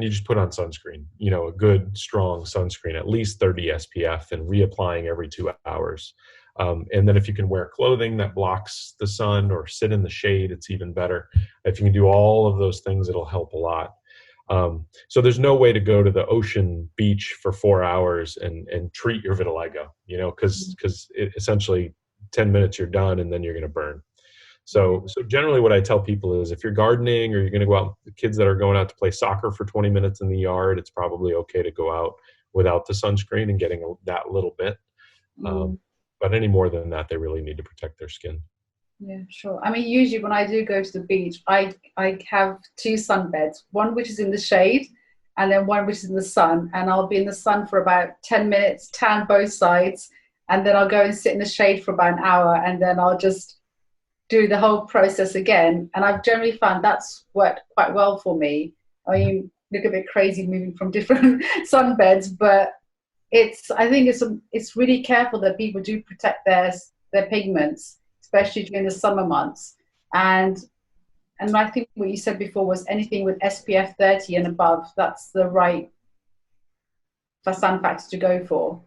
just put on sunscreen, a good strong sunscreen, at least 30 SPF, and reapplying every 2 hours. And then if you can wear clothing that blocks the sun or sit in the shade, it's even better. If you can do all of those things, it'll help a lot. So there's no way to go to the ocean beach for 4 hours and treat your vitiligo, because essentially 10 minutes you're done and then you're going to burn. So generally what I tell people is if you're gardening or you're going to go out, the kids that are going out to play soccer for 20 minutes in the yard, it's probably okay to go out without the sunscreen and getting that little bit. But any more than that, they really need to protect their skin. Yeah, sure. I mean, usually when I do go to the beach, I have 2 sunbeds, one which is in the shade and then one which is in the sun. And I'll be in the sun for about 10 minutes, tan both sides, and then I'll go and sit in the shade for about an hour, and then I'll just do the whole process again. And I've generally found that's worked quite well for me. I mean, look a bit crazy moving from different sunbeds, but I think it's really careful that people do protect their pigments, especially during the summer months. And I think what you said before was anything with SPF 30 and above, that's the right sun factor to go for.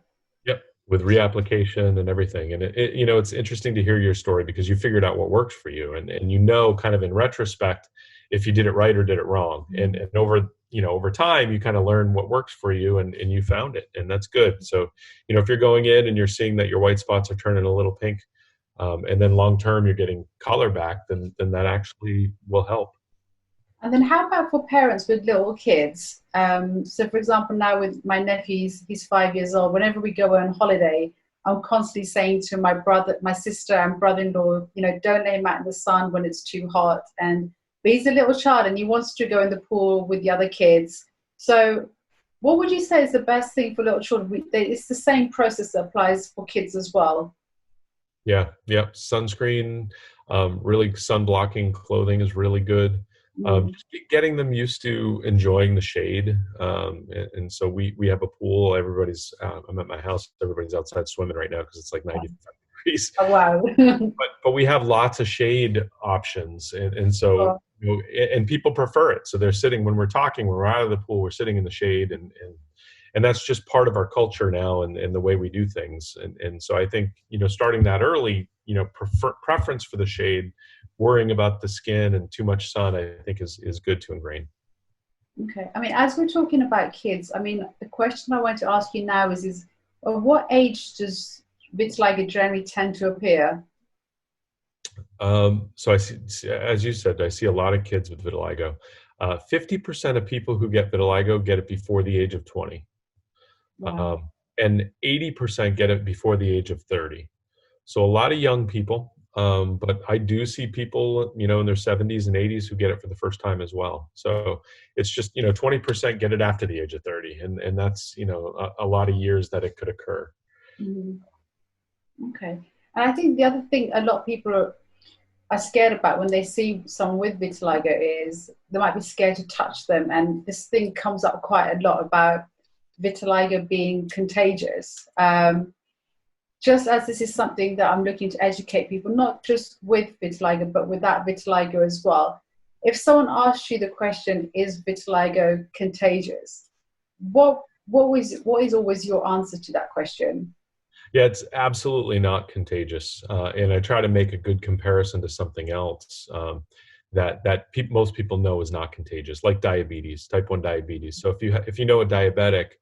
Yep, with reapplication and everything. And it's interesting to hear your story because you figured out what works for you, and kind of in retrospect if you did it right or did it wrong. And over time you kind of learn what works for you, and you found it, and that's good. So if you're going in and you're seeing that your white spots are turning a little pink, and then long term you're getting color back, then that actually will help. And then how about for parents with little kids? So for example, now with my nephews, he's 5 years old. Whenever we go on holiday, I'm constantly saying to my brother, my sister and brother-in-law, don't let him out in the sun when it's too hot. But he's a little child and he wants to go in the pool with the other kids. So what would you say is the best thing for little children? It's the same process that applies for kids as well. Yeah, yeah. Sunscreen, really sun blocking clothing is really good. Mm. Just getting them used to enjoying the shade. And so we have a pool. I'm at my house. Everybody's outside swimming right now because it's like 95 degrees. Oh, wow. But we have lots of shade options, and so Well, and people prefer it. So they're sitting when we're talking, when we're out of the pool, we're sitting in the shade, and that's just part of our culture now and the way we do things. And so I think, starting that early, preference for the shade, worrying about the skin and too much sun, I think is good to ingrain. okay. I mean, as we're talking about kids, I mean, the question I want to ask you now is at what age does vitiligo generally tend to appear? So I see, as you said, I see a lot of kids with vitiligo. 50% of people who get vitiligo get it before the age of 20. Wow. Um, and 80% get it before the age of 30. So a lot of young people, but I do see people, in their 70s and 80s who get it for the first time as well. So it's just, 20% get it after the age of 30. And that's, a lot of years that it could occur. Mhm. Okay. And I think the other thing a lot of people are scared about when they see someone with vitiligo is they might be scared to touch them. And this thing comes up quite a lot about vitiligo being contagious. Just as this is something that I'm looking to educate people, not just with vitiligo, but without vitiligo as well. If someone asks you the question, is vitiligo contagious? What is always your answer to that question? Yeah, it's absolutely not contagious. And I try to make a good comparison to something else that most people know is not contagious, like diabetes, type 1 diabetes. So if you know a diabetic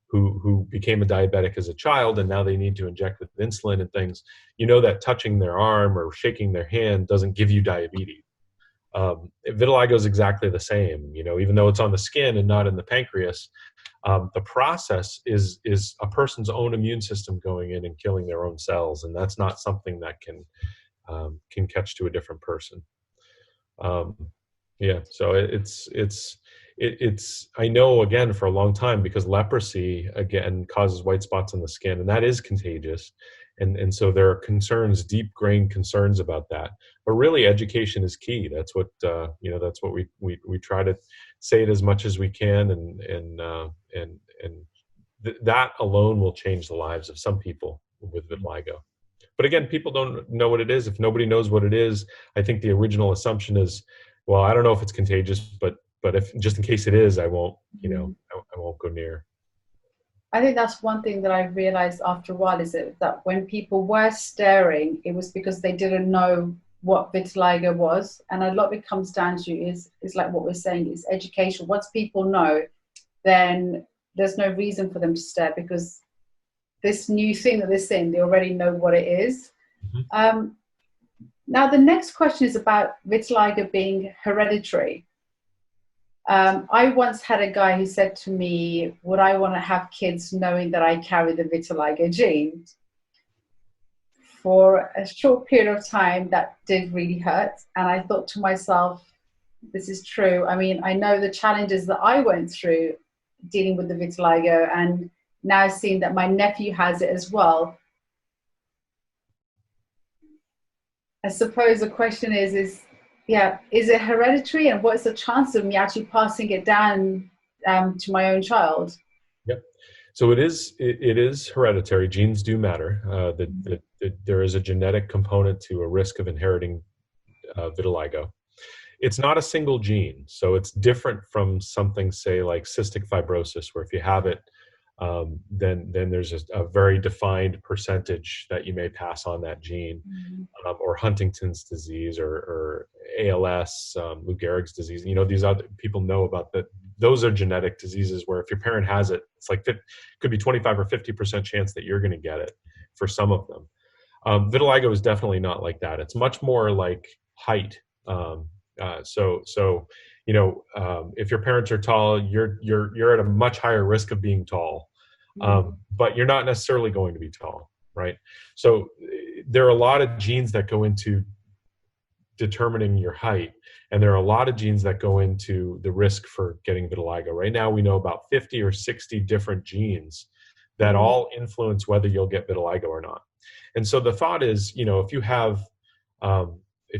who became a diabetic as a child and now they need to inject with insulin and things, that touching their arm or shaking their hand doesn't give you diabetes. Vitiligo is exactly the same. Even though it's on the skin and not in the pancreas, the process is a person's own immune system going in and killing their own cells, and that's not something that can catch to a different person. Um, yeah, so it's I know, again, for a long time, because leprosy again causes white spots on the skin, and that is contagious, and so there are concerns, deep grained concerns about that. But really, education is key. That's what that's what we try to say it as much as we can, and that alone will change the lives of some people with vitiligo. But again, people don't know what it is. If nobody knows what it is, I think the original assumption is, well, I don't know if it's contagious, but if just in case it is, I won't, I won't go near. I think that's one thing that I realized after a while is that when people were staring, it was because they didn't know what vitiligo was. And a lot of it comes down to is like what we're saying is education. Once people know, then there's no reason for them to stare because this new thing that they're seeing, they already know what it is. Mhm. Now, the next question is about vitiligo being hereditary. I once had a guy who said to me, would I want to have kids knowing that I carry the vitiligo gene? For a short period of time, that did really hurt. And I thought to myself, this is true. I mean, I know the challenges that I went through dealing with the vitiligo and now seeing that my nephew has it as well. I suppose the question is it hereditary, and what's the chance of me actually passing it down to my own child? Yep. So it is hereditary. Genes do matter. There is a genetic component to a risk of inheriting vitiligo. It's not a single gene, so it's different from something, say, like cystic fibrosis, where if you have it, then there's a very defined percentage that you may pass on that gene, or Huntington's disease, or ALS, Lou Gehrig's disease. These other people know about that. Those are genetic diseases where if your parent has it, it's like could be 25 or 50% chance that you're going to get it for some of them. Vitiligo is definitely not like that. It's much more like height. So if your parents are tall, you're at a much higher risk of being tall, but you're not necessarily going to be tall, right? So there are a lot of genes that go into determining your height, and there are a lot of genes that go into the risk for getting vitiligo. Right now, we know about 50 or 60 different genes that all influence whether you'll get vitiligo or not. And so the thought is, if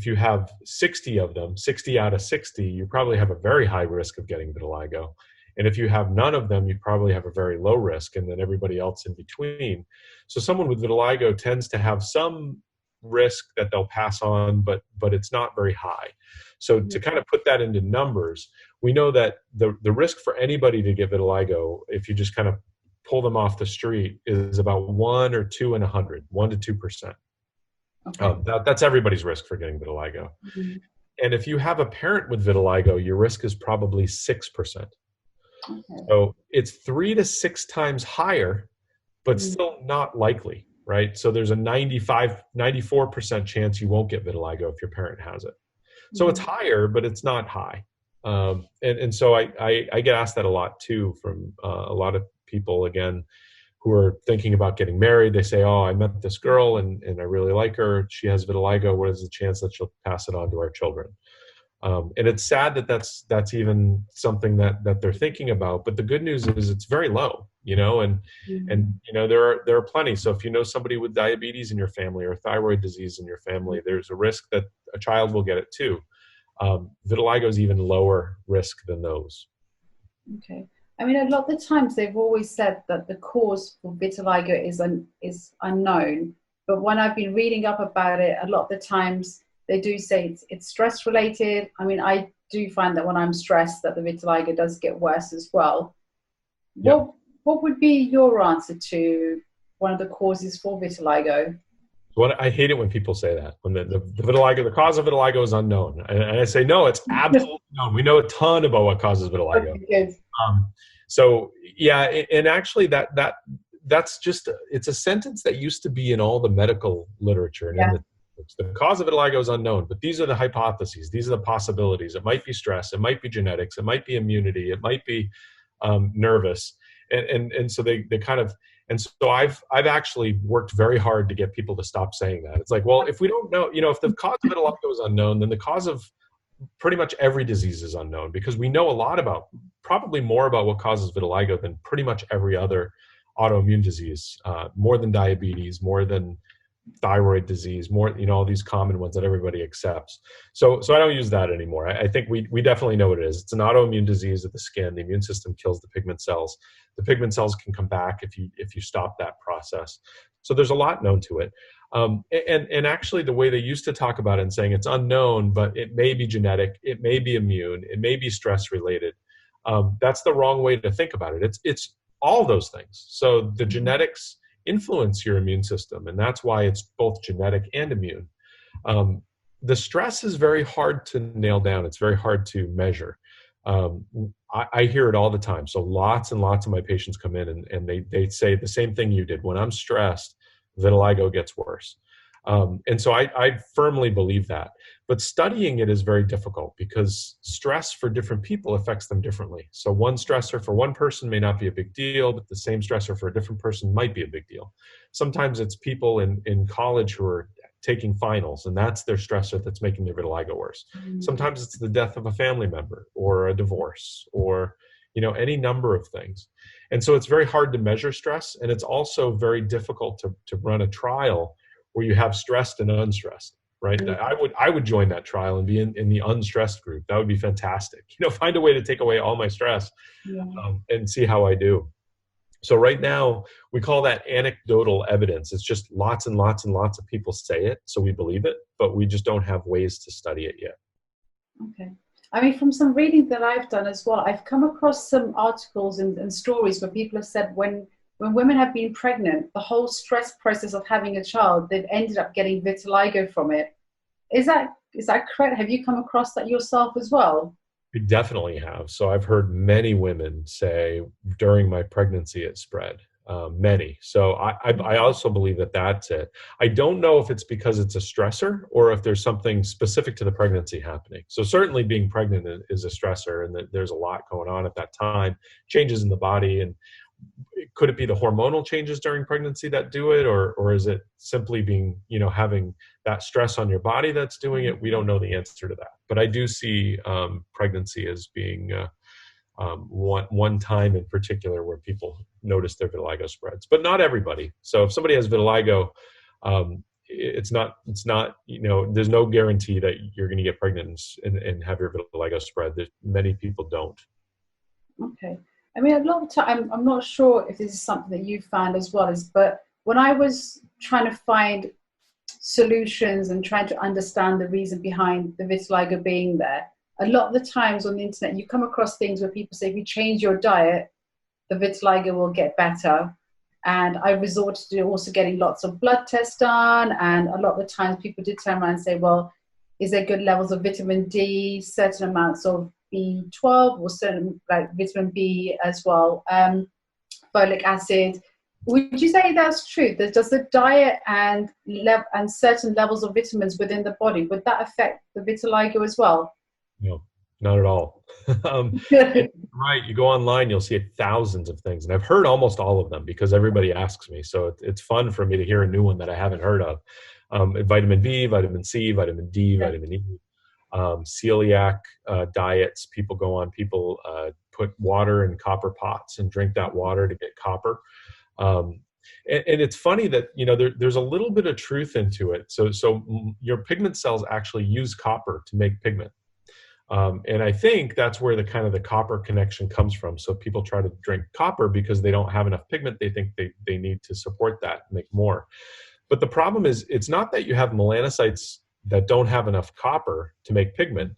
you have 60 of them, 60 out of 60, you probably have a very high risk of getting vitiligo. And if you have none of them, you probably have a very low risk, and then everybody else in between. So someone with vitiligo tends to have some risk that they'll pass on, but it's not very high. So to kind of put that into numbers, we know that the risk for anybody to get vitiligo, if you just kind of pull them off the street, is about 1 or 2 in 100, 1 to 2%. Okay. That's everybody's risk for getting vitiligo. And if you have a parent with vitiligo, your risk is probably 6%. Okay. So it's 3 to 6 times higher, but still not likely, right? So there's a 94% chance you won't get vitiligo if your parent has it. So it's higher, but it's not high. And so I get asked that a lot too from a lot of people, again, who are thinking about getting married. They say, oh, I met this girl and I really like her. She has vitiligo. What is the chance that she'll pass it on to our children? And it's sad that that's even something that they're thinking about. But the good news is it's very low, and there are plenty. So if you know somebody with diabetes in your family or thyroid disease in your family, there's a risk that a child will get it too. Vitiligo is even lower risk than those. Okay. I mean, a lot of the times they've always said that the cause for vitiligo is unknown. But when I've been reading up about it, a lot of the times they do say it's stress related. I mean, I do find that when I'm stressed that the vitiligo does get worse as well. Yeah. What would be your answer to one of the causes for vitiligo? I hate it when people say that, when the vitiligo, the cause of vitiligo is unknown. And I say, no, it's absolutely known. We know a ton about what causes vitiligo. Okay, so yeah, and actually that's just, it's a sentence that used to be in all the medical literature. And the cause of vitiligo is unknown, but these are the hypotheses. These are the possibilities. It might be stress. It might be genetics. It might be immunity. It might be nervous. And so they kind of, and so I've actually worked very hard to get people to stop saying that. It's like, well, if we don't know, if the cause of vitiligo is unknown, then the cause of pretty much every disease is unknown, because we know a lot about, probably more about what causes vitiligo than pretty much every other autoimmune disease, more than diabetes, more than thyroid disease, more, all these common ones that everybody accepts. So I don't use that anymore. I think we definitely know what it is. It's an autoimmune disease of the skin. The immune system kills the pigment cells. The pigment cells can come back if you stop that process. So there's a lot known to it. And actually the way they used to talk about it and saying it's unknown, but it may be genetic, it may be immune, it may be stress related. That's the wrong way to think about it. It's all those things. So the genetics influence your immune system, and that's why it's both genetic and immune. The stress is very hard to nail down. It's very hard to measure. I hear it all the time. So lots and lots of my patients come in and they say the same thing you did. When I'm stressed, vitiligo gets worse. And so I firmly believe that. But studying it is very difficult because stress for different people affects them differently. So one stressor for one person may not be a big deal, but the same stressor for a different person might be a big deal. Sometimes it's people in college who are taking finals, and that's their stressor that's making their vitiligo worse. Sometimes it's the death of a family member or a divorce or any number of things. And so it's very hard to measure stress, and it's also very difficult to run a trial where you have stressed and unstressed, right? I would join that trial and be in the unstressed group. That would be fantastic. Find a way to take away all my stress and see how I do. So right now, we call that anecdotal evidence. It's just lots and lots and lots of people say it, so we believe it, but we just don't have ways to study it yet. Okay. I mean, from some reading that I've done as well, I've come across some articles and stories where people have said when women have been pregnant, the whole stress process of having a child, they've ended up getting vitiligo from it. Is that correct? Have you come across that yourself as well? We definitely have. So I've heard many women say during my pregnancy it spread. many. So I also believe that that's it. I don't know if it's because it's a stressor or if there's something specific to the pregnancy happening. So certainly being pregnant is a stressor, and that there's a lot going on at that time, changes in the body. And could it be the hormonal changes during pregnancy that do it, or is it simply being, having that stress on your body that's doing it? We don't know the answer to that. But I do see pregnancy as being one time in particular where people notice their vitiligo spreads, but not everybody. So if somebody has vitiligo, it's not, there's no guarantee that you're going to get pregnant and have your vitiligo spread. Many people don't. Okay. I mean, a lot of time, I'm not sure if this is something that you found as well, but when I was trying to find solutions and trying to understand the reason behind the vitiligo being there, a lot of the times on the internet, you come across things where people say, if you change your diet, the vitiligo will get better. And I resorted to also getting lots of blood tests done. And a lot of the times people did turn around and say, well, is there good levels of vitamin D, certain amounts of B12 or certain like vitamin B as well, folic acid. Would you say that's true? Does the diet and certain levels of vitamins within the body, would that affect the vitiligo as well? No, not at all. Right. You go online, you'll see thousands of things. And I've heard almost all of them because everybody asks me. So it's fun for me to hear a new one that I haven't heard of. Vitamin B, vitamin C, vitamin D, vitamin E. Celiac diets, people put water in copper pots and drink that water to get copper. And it's funny that, there's a little bit of truth into it. So your pigment cells actually use copper to make pigment. And I think that's where the copper connection comes from. So people try to drink copper because they don't have enough pigment. They think they need to support that, make more. But the problem is, it's not that you have melanocytes that don't have enough copper to make pigment.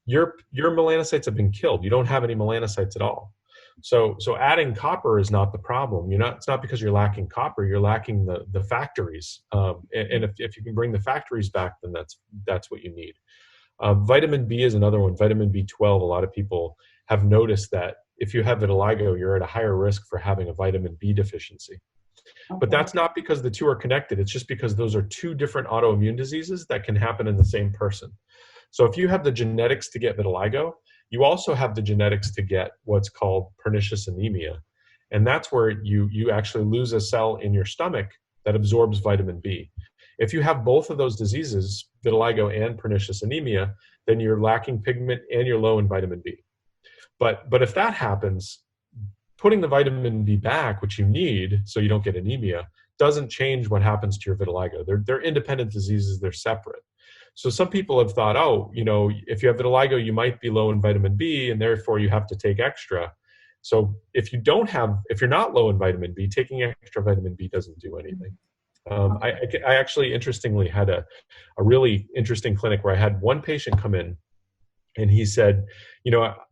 Your melanocytes have been killed. You don't have any melanocytes at all. So adding copper is not the problem. It's not because you're lacking copper. You're lacking the factories. And if you can bring the factories back, then that's what you need. Vitamin B is another one. Vitamin B12. A lot of people have noticed that if you have vitiligo, you're at a higher risk for having a vitamin B deficiency. Okay. But that's not because the two are connected. It's just because those are two different autoimmune diseases that can happen in the same person. So if you have the genetics to get vitiligo, you also have the genetics to get what's called pernicious anemia. And that's where you actually lose a cell in your stomach that absorbs vitamin B. If you have both of those diseases, vitiligo and pernicious anemia, then you're lacking pigment and you're low in vitamin B. But if that happens, putting the vitamin B back, which you need so you don't get anemia, doesn't change what happens to your vitiligo. They're independent diseases, they're separate. So some people have thought, if you have vitiligo, you might be low in vitamin B and therefore you have to take extra. So if you're not low in vitamin B, taking extra vitamin B doesn't do anything. I actually interestingly had a really interesting clinic where I had one patient come in and he said,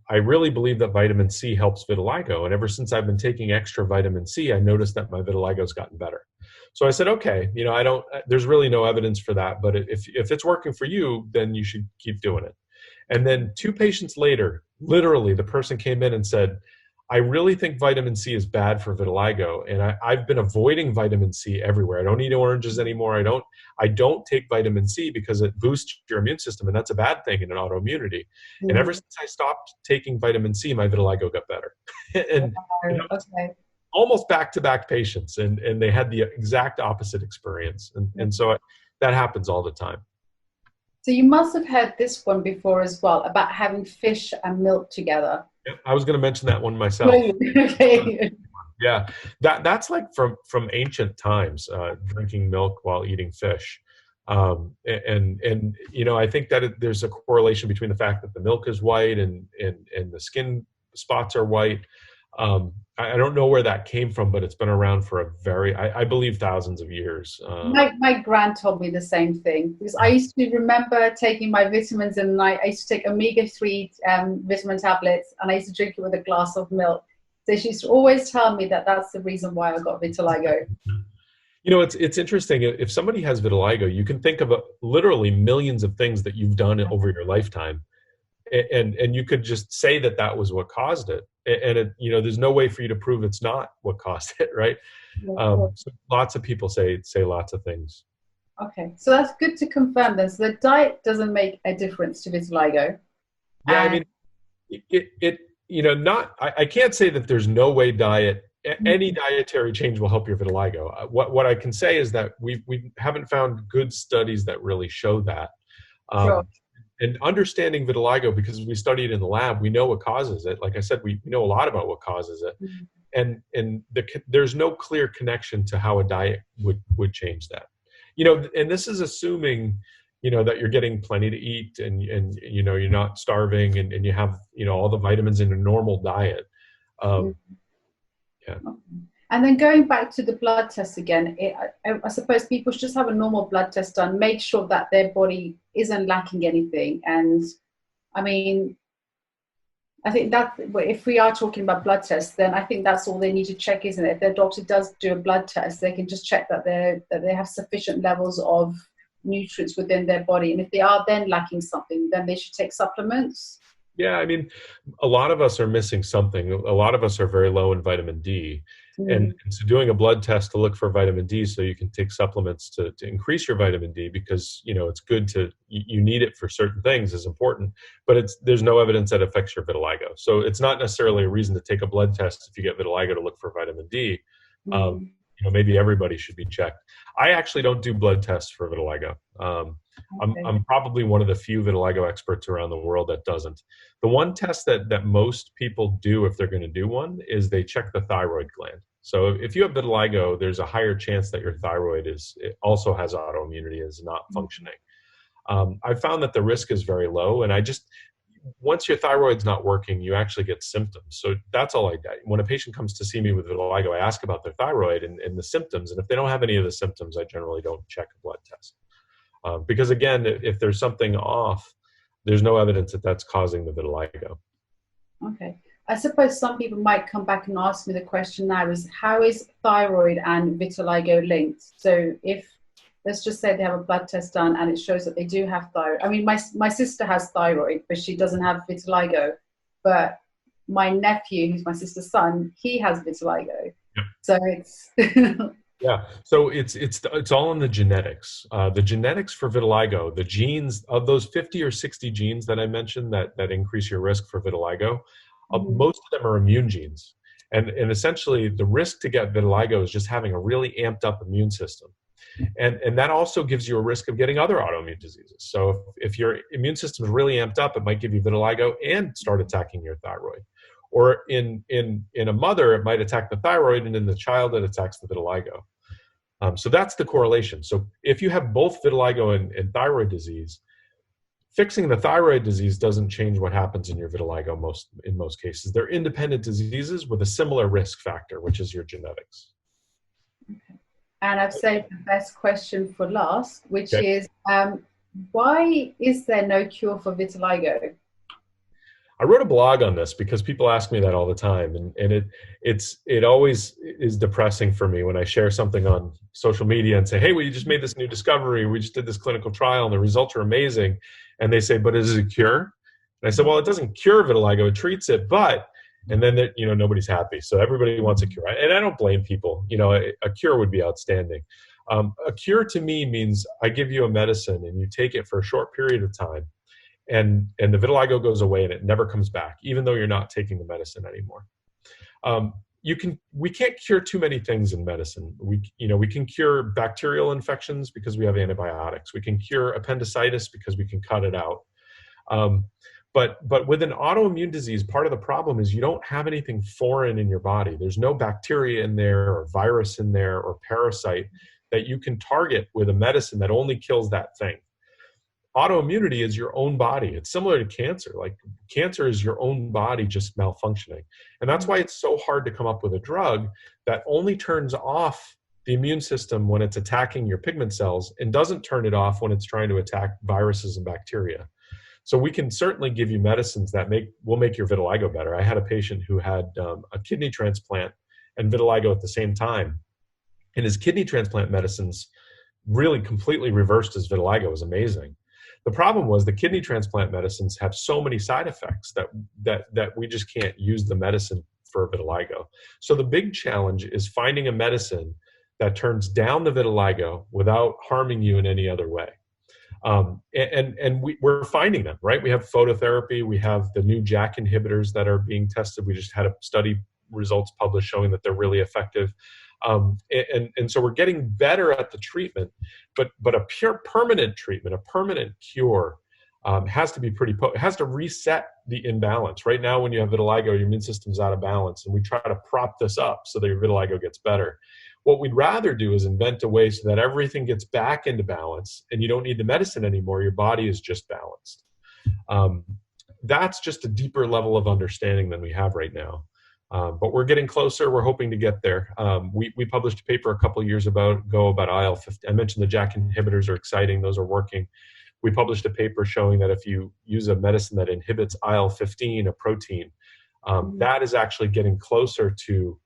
I really believe that vitamin C helps vitiligo. And ever since I've been taking extra vitamin C, I noticed that my vitiligo's gotten better. So I said, okay, there's really no evidence for that, but if it's working for you, then you should keep doing it. And then 2 patients later, literally the person came in and said, I really think vitamin C is bad for vitiligo. And I've been avoiding vitamin C everywhere. I don't eat oranges anymore. I don't take vitamin C because it boosts your immune system. And that's a bad thing in an autoimmunity. Mm-hmm. And ever since I stopped taking vitamin C, my vitiligo got better. And okay. Almost back-to-back patients. And they had the exact opposite experience. And so that happens all the time. So you must have heard this one before as well, about having fish and milk together. Yeah, I was going to mention that one myself. Okay. Yeah, that's like from ancient times, drinking milk while eating fish. And I think that there's a correlation between the fact that the milk is white and the skin spots are white. I don't know where that came from, but it's been around for I believe thousands of years. My grand told me the same thing, because I used to remember taking my vitamins and I used to take omega-3 vitamin tablets and I used to drink it with a glass of milk. So she used to always tell me that that's the reason why I got vitiligo. It's interesting. If somebody has vitiligo, you can think of literally millions of things that you've done over your lifetime. and you could just say that that was what caused it, and it, you know, there's no way for you to prove it's not what caused it, right? So lots of people say lots of things. Okay, so that's good to confirm then. So the diet doesn't make a difference to vitiligo. Yeah, I mean, it you know, not, I can't say that there's no way any dietary change will help your vitiligo. What I can say is that we haven't found good studies that really show that. Sure. And understanding vitiligo, because we study it in the lab, we know what causes it. Like I said, we know a lot about what causes it, and there's no clear connection to how a diet would change that. You know, and this is assuming, you know, that you're getting plenty to eat, and you know, you're not starving, and you have, you know, all the vitamins in a normal diet. Yeah. And then going back to the blood test again, I suppose people should just have a normal blood test done, make sure that their body isn't lacking anything. And I mean, I think that if we are talking about blood tests, then I think that's all they need to check, isn't it? If their doctor does do a blood test, they can just check that they have sufficient levels of nutrients within their body. And if they are then lacking something, then they should take supplements. Yeah, I mean, a lot of us are missing something. A lot of us are very low in vitamin D. And so doing a blood test to look for vitamin D so you can take supplements to increase your vitamin D, because, you know, it's good you need it for certain things, is important, but there's no evidence that affects your vitiligo. So it's not necessarily a reason to take a blood test if you get vitiligo to look for vitamin D. You know, maybe everybody should be checked. I actually don't do blood tests for vitiligo. I'm probably one of the few vitiligo experts around the world that doesn't. The one test that most people do, if they're going to do one, is they check the thyroid gland. So if you have vitiligo, there's a higher chance that your thyroid also has autoimmunity, is not functioning. I found that the risk is very low, and once your thyroid's not working, you actually get symptoms. So that's all I do. When a patient comes to see me with vitiligo, I ask about their thyroid and the symptoms. And if they don't have any of the symptoms, I generally don't check a blood test. Because again, if there's something off, there's no evidence that that's causing the vitiligo. Okay. I suppose some people might come back and ask me the question now is, how is thyroid and vitiligo linked? So if, let's just say they have a blood test done and it shows that they do have thyroid. I mean, my sister has thyroid, but she doesn't have vitiligo. But my nephew, who's my sister's son, he has vitiligo. Yep. So it's... Yeah, so it's all in the genetics. The genetics for vitiligo, the genes of those 50 or 60 genes that I mentioned that increase your risk for vitiligo, most of them are immune genes. And essentially the risk to get vitiligo is just having a really amped up immune system. And that also gives you a risk of getting other autoimmune diseases. So if your immune system is really amped up, it might give you vitiligo and start attacking your thyroid. Or in a mother, it might attack the thyroid, and in the child, it attacks the vitiligo. So that's the correlation. So if you have both vitiligo and thyroid disease, fixing the thyroid disease doesn't change what happens in your vitiligo in most cases. They're independent diseases with a similar risk factor, which is your genetics. Okay. And I've saved the best question for last, which is, why is there no cure for vitiligo? I wrote a blog on this because people ask me that all the time, and it always is depressing for me when I share something on social media and say, hey, we just made this new discovery, we just did this clinical trial and the results are amazing, and they say, but is it a cure? And I said, well, it doesn't cure vitiligo, it treats it, but, and then nobody's happy, so everybody wants a cure, and I don't blame people. A cure would be outstanding. A cure to me means I give you a medicine and you take it for a short period of time, and the vitiligo goes away and it never comes back, even though you're not taking the medicine anymore. We can't cure too many things in medicine. We can cure bacterial infections because we have antibiotics. We can cure appendicitis because we can cut it out. But with an autoimmune disease, part of the problem is you don't have anything foreign in your body. There's no bacteria in there or virus in there or parasite that you can target with a medicine that only kills that thing. Autoimmunity is your own body. It's similar to cancer. Like, cancer is your own body just malfunctioning. And that's why it's so hard to come up with a drug that only turns off the immune system when it's attacking your pigment cells and doesn't turn it off when it's trying to attack viruses and bacteria. So we can certainly give you medicines that will make your vitiligo better. I had a patient who had a kidney transplant and vitiligo at the same time. And his kidney transplant medicines really completely reversed his vitiligo. It was amazing. The problem was the kidney transplant medicines have so many side effects that we just can't use the medicine for vitiligo. So the big challenge is finding a medicine that turns down the vitiligo without harming you in any other way. We're finding them, right? We have phototherapy, we have the new JAK inhibitors that are being tested. We just had a study results published showing that they're really effective. So we're getting better at the treatment, but a pure permanent treatment, a permanent cure, has to be pretty potent. It has to reset the imbalance. Right now, when you have vitiligo, your immune system's out of balance, and we try to prop this up so that your vitiligo gets better. What we'd rather do is invent a way so that everything gets back into balance and you don't need the medicine anymore. Your body is just balanced. That's just a deeper level of understanding than we have right now. But we're getting closer. We're hoping to get there. We published a paper a couple of years ago about IL-15. I mentioned the JAK inhibitors are exciting. Those are working. We published a paper showing that if you use a medicine that inhibits IL-15, a protein, that is actually getting closer to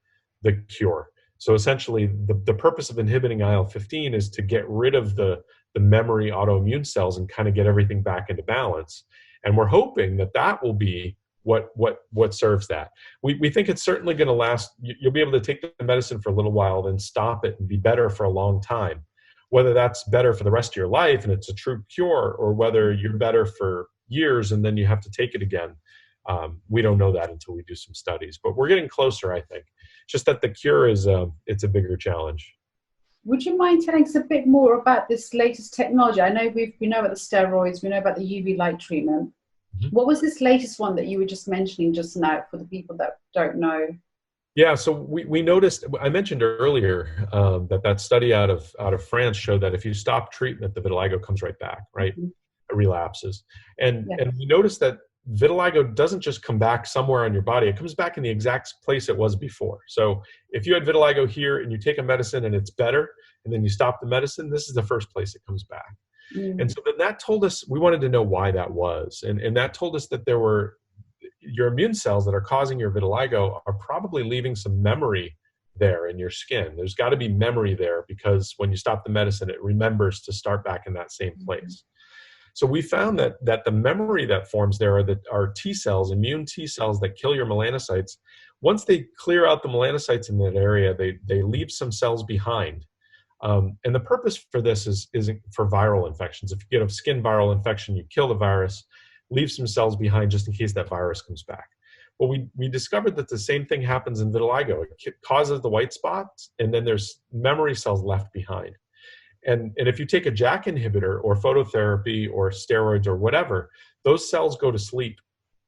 the cure. So essentially, the purpose of inhibiting IL-15 is to get rid of the memory autoimmune cells and kind of get everything back into balance. And we're hoping that that will be what serves that. We think it's certainly going to last. You'll be able to take the medicine for a little while, then stop it and be better for a long time. Whether that's better for the rest of your life and it's a true cure, or whether you're better for years and then you have to take it again, we don't know that until we do some studies. But we're getting closer, I think. Just that the cure is it's a bigger challenge. Would you mind telling us a bit more about this latest technology? I know we know about the steroids, we know about the UV light treatment. Mm-hmm. What was this latest one that you were just mentioning just now for the people that don't know? Yeah, so we noticed, I mentioned earlier that study out of France showed that if you stop treatment, the vitiligo comes right back, right? Mm-hmm. It relapses. And we noticed that vitiligo doesn't just come back somewhere on your body. It comes back in the exact place it was before. So if you had vitiligo here and you take a medicine and it's better, and then you stop the medicine, this is the first place it comes back. Mm. And so then that told us, we wanted to know why that was. And that told us that there were, your immune cells that are causing your vitiligo are probably leaving some memory there in your skin. There's got to be memory there, because when you stop the medicine, it remembers to start back in that same place. So we found that the memory that forms there are T cells, immune T cells that kill your melanocytes. Once they clear out the melanocytes in that area, they leave some cells behind. And the purpose for this is for viral infections. If you get a skin viral infection, you kill the virus, leave some cells behind just in case that virus comes back. Well, we discovered that the same thing happens in vitiligo. It causes the white spots, and then there's memory cells left behind. And if you take a JAK inhibitor or phototherapy or steroids or whatever, those cells go to sleep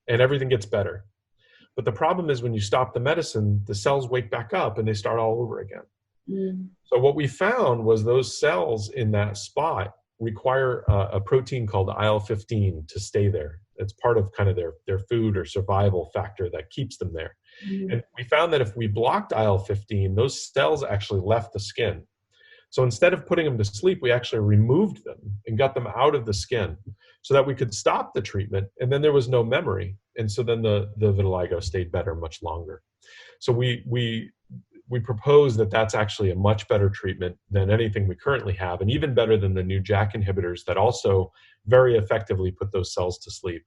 and everything gets better. But the problem is when you stop the medicine, the cells wake back up and they start all over again. Mm. So what we found was those cells in that spot require a protein called IL-15 to stay there. It's part of kind of their food or survival factor that keeps them there. Mm. And we found that if we blocked IL-15, those cells actually left the skin. So instead of putting them to sleep, we actually removed them and got them out of the skin so that we could stop the treatment, and then there was no memory. And so then the vitiligo stayed better much longer. So we propose that that's actually a much better treatment than anything we currently have, and even better than the new JAK inhibitors that also very effectively put those cells to sleep.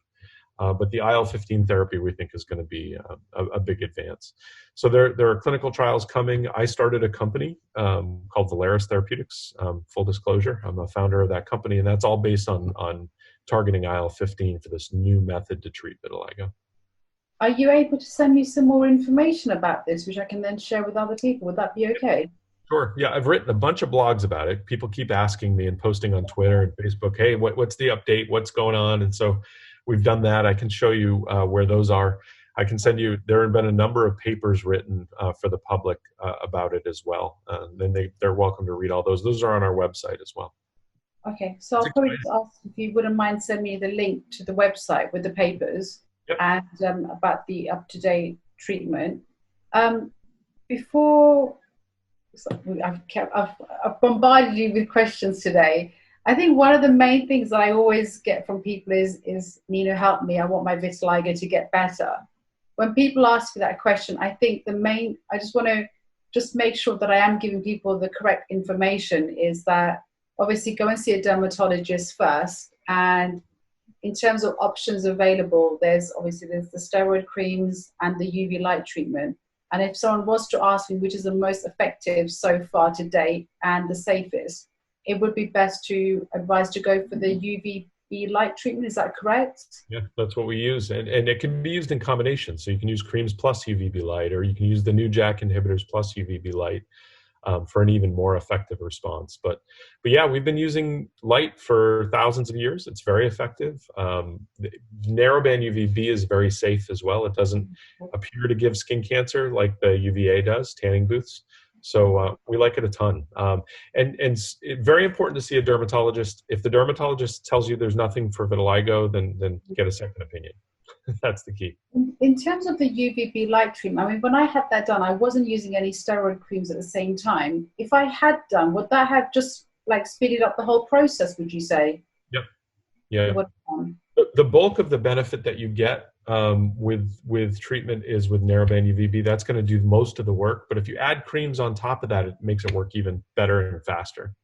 But the IL-15 therapy we think is going to be a big advance. So there are clinical trials coming. I started a company called Valeris Therapeutics. Full disclosure, I'm a founder of that company, and that's all based on targeting IL-15 for this new method to treat vitiligo. Are you able to send me some more information about this, which I can then share with other people? Would that be okay? Sure. Yeah, I've written a bunch of blogs about it. People keep asking me and posting on Twitter and Facebook, hey, what's the update? What's going on? And so we've done that. I can show you where those are. I can send you, there have been a number of papers written for the public about it as well. Then they're welcome to read all those. Those are on our website as well. Okay, so I'll probably just ask if you wouldn't mind sending me the link to the website with the papers. Yep. And about the up-to-date treatment. Before, I've bombarded you with questions today. I think one of the main things that I always get from people is Ninu, help me, I want my vitiligo to get better. When people ask me that question, I think I just want to make sure that I am giving people the correct information, is that obviously go and see a dermatologist first, And in terms of options available, there's the steroid creams and the UV light treatment. And if someone was to ask me which is the most effective so far to date and the safest, it would be best to advise to go for the UVB light treatment. Is that correct? Yeah, that's what we use. And it can be used in combination. So you can use creams plus UVB light, or you can use the new JAK inhibitors plus UVB light for an even more effective response. But yeah, we've been using light for thousands of years. It's very effective. Narrowband UVB is very safe as well. It doesn't appear to give skin cancer like the UVA does, tanning booths. So we like it a ton. And it's very important to see a dermatologist. If the dermatologist tells you there's nothing for vitiligo, then get a second opinion. That's the key. In terms of the UVB light treatment, I mean, when I had that done, I wasn't using any steroid creams at the same time. If I had done, would that have just like speeded up the whole process, would you say? Yep. Yeah. The bulk of the benefit that you get with treatment is with narrowband UVB. That's going to do most of the work. But if you add creams on top of that, it makes it work even better and faster.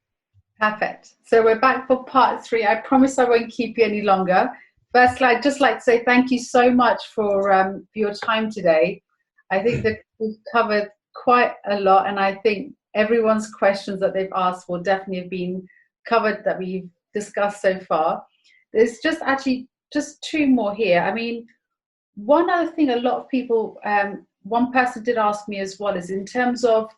Perfect. So we're back for part 3. I promise I won't keep you any longer. Firstly, I'd just like to say thank you so much for your time today. I think that we've covered quite a lot, and I think everyone's questions that they've asked will definitely have been covered that we've discussed so far. There's just 2 more here. I mean, one other thing a lot of people, one person did ask me as well, is in terms of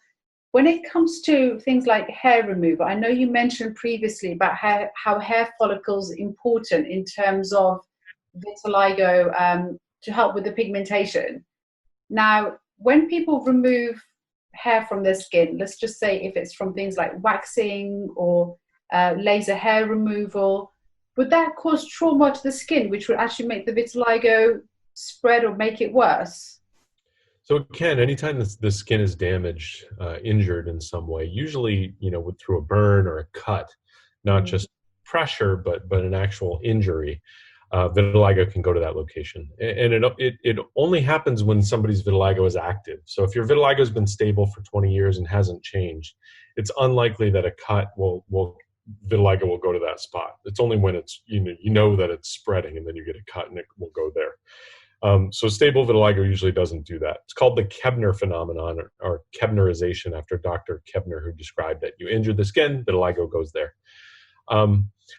when it comes to things like hair removal. I know you mentioned previously about how hair follicles are important in terms of vitiligo to help with the pigmentation. Now, when people remove hair from their skin, let's just say if it's from things like waxing or laser hair removal, would that cause trauma to the skin, which would actually make the vitiligo spread or make it worse? So it can. Anytime the skin is damaged, injured in some way, usually, through a burn or a cut, not just pressure, but an actual injury, vitiligo can go to that location. And it only happens when somebody's vitiligo is active. So if your vitiligo has been stable for 20 years and hasn't changed, it's unlikely that a cut vitiligo will go to that spot. It's only when it's, you know that it's spreading and then you get a cut and it will go there. So stable vitiligo usually doesn't do that. It's called the Kebner phenomenon, or Kebnerization, after Dr. Kebner, who described it. You injure the skin, vitiligo goes there.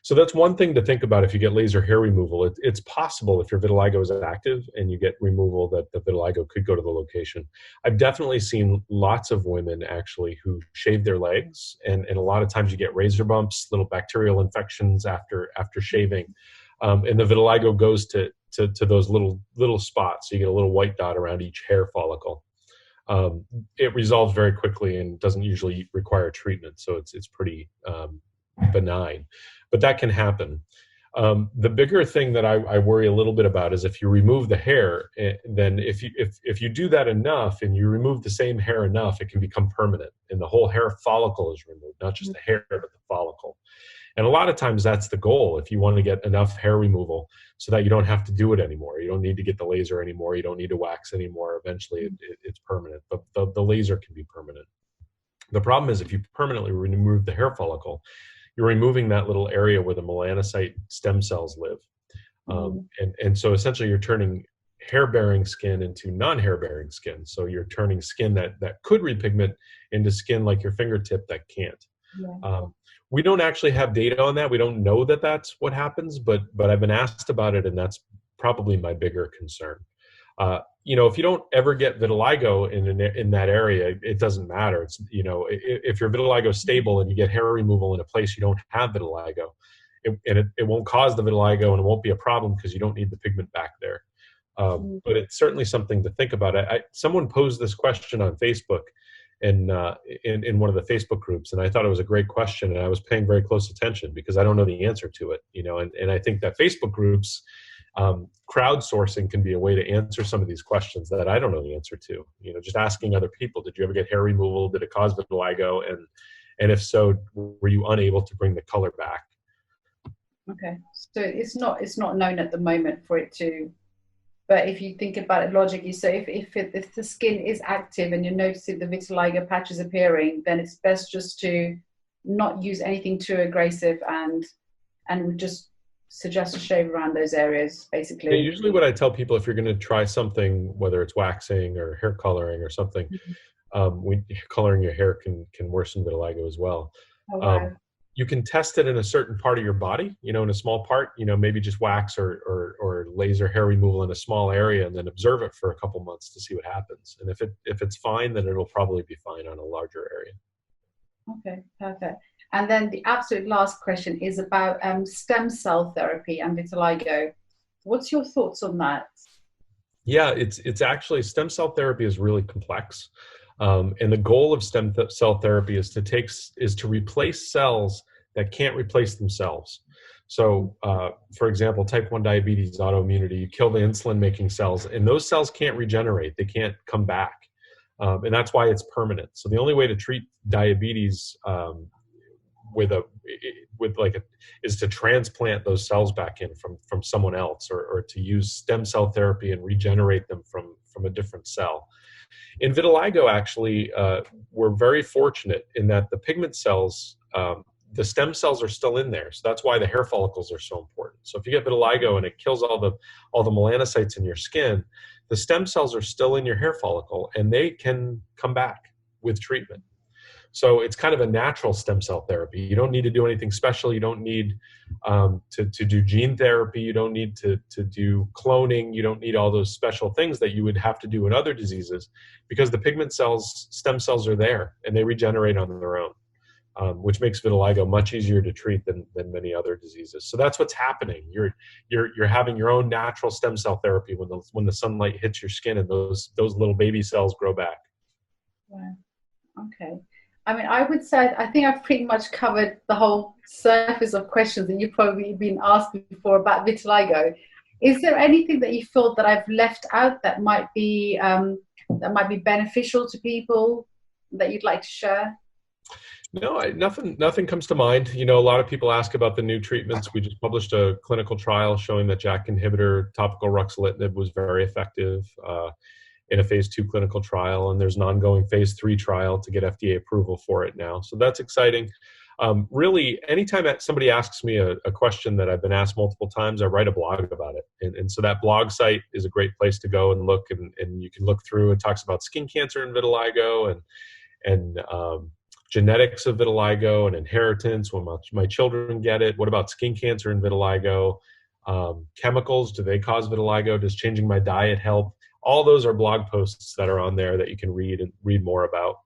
So that's one thing to think about if you get laser hair removal. It's possible if your vitiligo is active and you get removal that the vitiligo could go to the location. I've definitely seen lots of women actually who shave their legs, and a lot of times you get razor bumps, little bacterial infections after shaving, and the vitiligo goes to those little spots. So you get a little white dot around each hair follicle. It resolves very quickly and doesn't usually require treatment, so it's pretty benign, but that can happen. The bigger thing that I worry a little bit about is if you remove the hair, then if you do that enough and you remove the same hair enough, it can become permanent, and the whole hair follicle is removed, not just the hair, but the follicle. And a lot of times that's the goal. If you want to get enough hair removal so that you don't have to do it anymore, you don't need to get the laser anymore, you don't need to wax anymore, eventually it's permanent. But the laser can be permanent. The problem is if you permanently remove the hair follicle, you're removing that little area where the melanocyte stem cells live. And so essentially you're turning hair-bearing skin into non-hair-bearing skin. So you're turning skin that could repigment into skin like your fingertip that can't. Yeah. We don't actually have data on that. We don't know that that's what happens, but I've been asked about it, and that's probably my bigger concern. If you don't ever get vitiligo in that area, it doesn't matter. It's, if your vitiligo is stable and you get hair removal in a place you don't have vitiligo, it won't cause the vitiligo and it won't be a problem because you don't need the pigment back there. But it's certainly something to think about. Someone posed this question on Facebook in one of the Facebook groups, and I thought it was a great question, and I was paying very close attention because I don't know the answer to it, and I think that Facebook groups, crowdsourcing can be a way to answer some of these questions that I don't know the answer to. Just asking other people, did you ever get hair removal? Did it cause vitiligo? And if so, were you unable to bring the color back? Okay, so it's not known at the moment for it to. But if you think about it logically, so if the skin is active and you're noticing the vitiligo patches appearing, then it's best just to not use anything too aggressive and just suggest a shave around those areas, Yeah, basically. usually what I tell people, if you're going to try something, whether it's waxing or hair coloring or something, coloring your hair can worsen vitiligo as well. Oh, Um, wow. you can test it in a certain part of your body, in a small part, maybe just wax or laser hair removal in a small area, and then observe it for a couple months to see what happens. And if it's fine, then it'll probably be fine on a larger area. Okay, perfect. And then the absolute last question is about stem cell therapy and vitiligo. What's your thoughts on that? Yeah, it's actually, stem cell therapy is really complex. And the goal of cell therapy is to replace cells that can't replace themselves. So, for example, type 1 diabetes, autoimmunity, you kill the insulin-making cells, and those cells can't regenerate. They can't come back. And that's why it's permanent. So the only way to treat diabetes is to transplant those cells back in from someone else, or to use stem cell therapy and regenerate them from a different cell. In vitiligo, actually, we're very fortunate in that the pigment cells, the stem cells are still in there. So that's why the hair follicles are so important. So if you get vitiligo and it kills all the melanocytes in your skin, the stem cells are still in your hair follicle and they can come back with treatment. So it's kind of a natural stem cell therapy. You don't need to do anything special. You don't need to do gene therapy. You don't need to do cloning. You don't need all those special things that you would have to do in other diseases, because the pigment cells, stem cells are there and they regenerate on their own, which makes vitiligo much easier to treat than many other diseases. So that's what's happening. You're having your own natural stem cell therapy when the sunlight hits your skin and those little baby cells grow back. Wow. Okay. I mean, I would say, I think I've pretty much covered the whole surface of questions that you've probably been asked before about vitiligo. Is there anything that you feel that I've left out that might be beneficial to people that you'd like to share? No, nothing comes to mind. A lot of people ask about the new treatments. We just published a clinical trial showing that JAK inhibitor, topical ruxolitinib, was very effective in a phase 2 clinical trial, and there's an ongoing phase 3 trial to get FDA approval for it now. So that's exciting. Really, anytime somebody asks me a question that I've been asked multiple times, I write a blog about it. And so that blog site is a great place to go and look, and you can look through. It talks about skin cancer and vitiligo and genetics of vitiligo and inheritance, when my children get it. What about skin cancer and vitiligo? Chemicals, do they cause vitiligo? Does changing my diet help? All those are blog posts that are on there that you can read more about.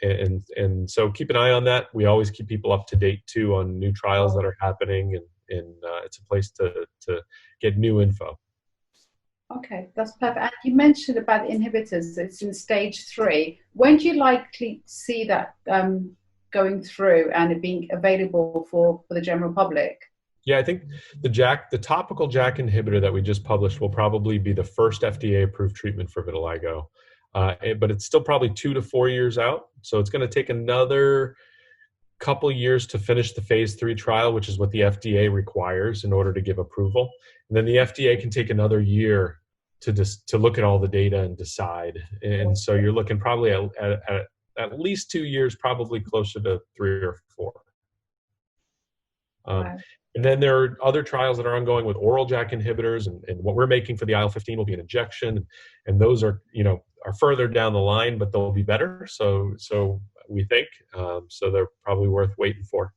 And so keep an eye on that. We always keep people up to date too on new trials that are happening, and it's a place to get new info. Okay, that's perfect. And you mentioned about inhibitors. It's in stage 3. When do you likely see that going through and it being available for the general public? Yeah, I think the topical JAK inhibitor that we just published will probably be the first FDA-approved treatment for vitiligo. But it's still probably 2 to 4 years out. So it's going to take another couple years to finish the phase 3 trial, which is what the FDA requires in order to give approval. And then the FDA can take another year to look at all the data and decide. And so you're looking probably at least 2 years, probably closer to 3 or 4. Wow. And then there are other trials that are ongoing with oral JAK inhibitors, and what we're making for the IL-15 will be an injection, and those are further down the line, but they'll be better. So we think, so they're probably worth waiting for.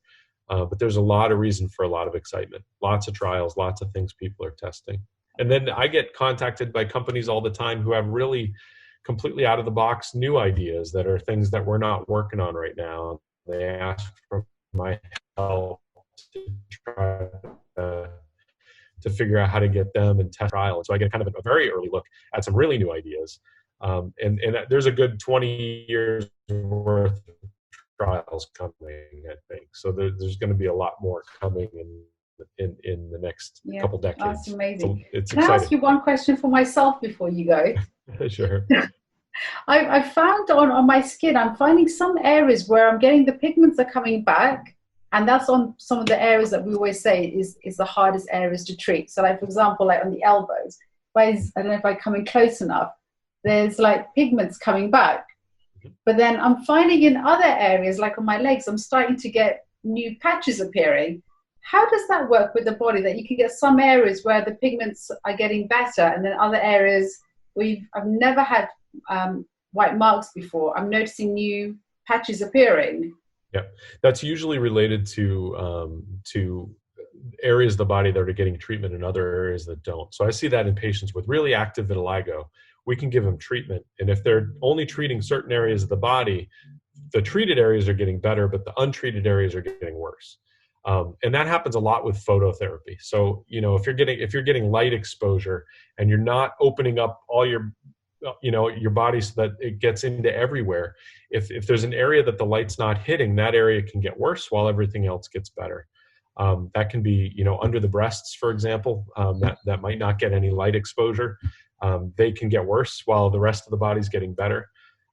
But there's a lot of reason for a lot of excitement, lots of trials, lots of things people are testing. And then I get contacted by companies all the time who have really completely out of the box new ideas that are things that we're not working on right now. They ask for my help to try to figure out how to get them and test trials. So I get kind of a very early look at some really new ideas. And there's a good 20 years worth of trials coming, I think. So there's going to be a lot more coming in the next couple decades. That's amazing. So it's Can exciting. I ask you one question for myself before you go? Sure. I found on my skin, I'm finding some areas where I'm getting the pigments are coming back. And that's on some of the areas that we always say is the hardest areas to treat. So like, for example, like on the elbows, I don't know if I come in close enough, there's like pigments coming back. But then I'm finding in other areas, like on my legs, I'm starting to get new patches appearing. how does that work with the body, that you can get some areas where the pigments are getting better and then other areas where I've never had white marks before, I'm noticing new patches appearing? Yeah, that's usually related to areas of the body that are getting treatment and other areas that don't. So I see that in patients with really active vitiligo. We can give them treatment, and if they're only treating certain areas of the body, the treated areas are getting better, but the untreated areas are getting worse. And that happens a lot with phototherapy. So, if you're getting light exposure and you're not opening up all your body so that it gets into everywhere, if there's an area that the light's not hitting, that area can get worse while everything else gets better. That can be, under the breasts, for example, that might not get any light exposure. They can get worse while the rest of the body's getting better.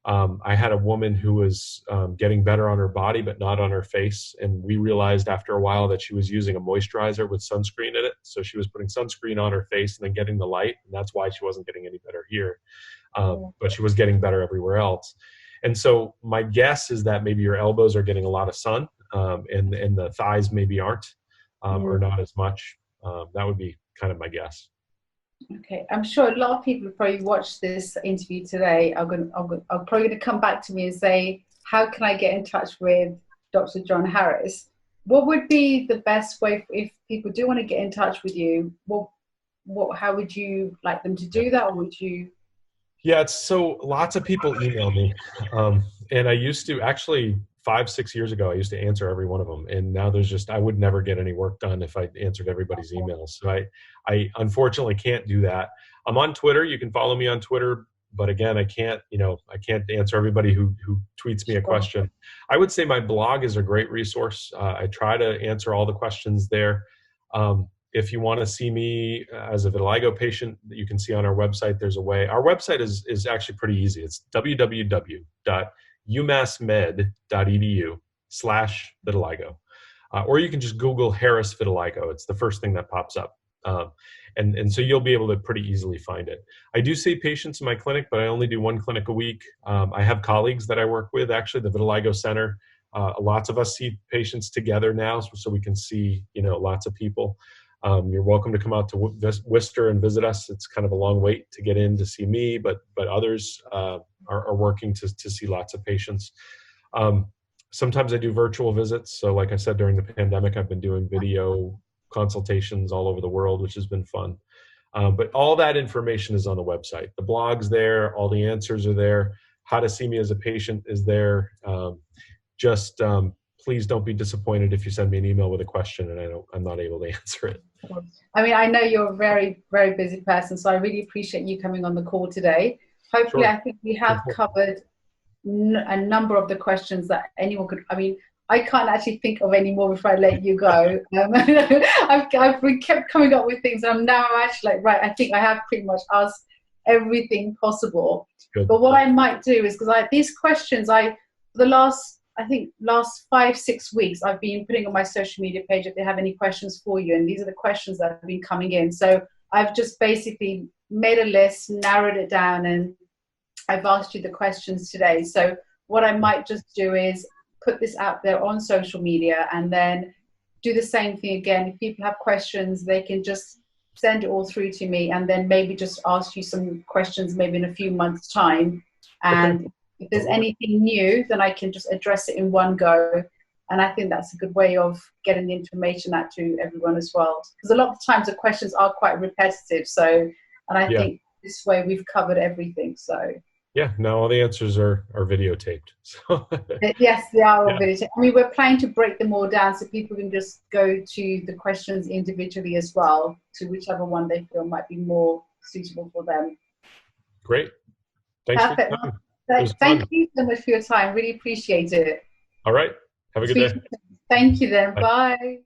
I had a woman who was getting better on her body, but not on her face. And we realized after a while that she was using a moisturizer with sunscreen in it. So she was putting sunscreen on her face and then getting the light. And that's why she wasn't getting any better here. But she was getting better everywhere else. And so my guess is that maybe your elbows are getting a lot of sun, and the thighs maybe aren't, or not as much. That would be kind of my guess. Okay, I'm sure a lot of people who probably watched this interview today are probably going to come back to me and say, how can I get in touch with Dr. John Harris? What would be the best way if people do want to get in touch with you? How would you like them to do that, or would you? Yeah, so lots of people email me, and I used to actually 5-6 years ago, I used to answer every one of them, and now I would never get any work done if I answered everybody's emails. So I unfortunately can't do that. I'm on Twitter. You can follow me on Twitter, but again, I can't answer everybody who tweets me a question. I would say my blog is a great resource. I try to answer all the questions there. If you want to see me as a vitiligo patient, you can see on our website, there's a way. Our website is actually pretty easy. It's www.umassmed.edu/vitiligo. Or you can just Google Harris vitiligo. It's the first thing that pops up. And so you'll be able to pretty easily find it. I do see patients in my clinic, but I only do one clinic a week. I have colleagues that I work with, actually, the Vitiligo Center. Lots of us see patients together now, so we can see, lots of people. You're welcome to come out to Worcester and visit us. It's kind of a long wait to get in to see me, but others are working to see lots of patients. Sometimes I do virtual visits. So like I said, during the pandemic, I've been doing video consultations all over the world, which has been fun. But all that information is on the website. The blog's there. All the answers are there. How to see me as a patient is there. Please don't be disappointed if you send me an email with a question and I'm not able to answer it. I mean, I know you're a very, very busy person, so I really appreciate you coming on the call today. Hopefully, sure. I think we have covered a number of the questions that anyone could. I mean, I can't actually think of any more before I let you go. We kept coming up with things, and now I'm actually like, right, I think I have pretty much asked everything possible. Good. But what I might do is, because these questions, the last 5-6 weeks, I've been putting on my social media page if they have any questions for you, and these are the questions that have been coming in. So I've just basically made a list, narrowed it down, and I've asked you the questions today. So what I might just do is put this out there on social media and then do the same thing again. If people have questions, they can just send it all through to me, and then maybe just ask you some questions maybe in a few months' time. And if there's anything new, then I can just address it in one go. And I think that's a good way of getting the information out to everyone as well. Because a lot of times the questions are quite repetitive. And I think this way we've covered everything. So yeah, no, all the answers are videotaped. So yes, they are all videotaped. I mean, we're planning to break them all down so people can just go to the questions individually as well, to whichever one they feel might be more suitable for them. Great. Thanks for your time. Thank you so much for your time. Really appreciate it. All right. Have a good day. Thank you then. Bye.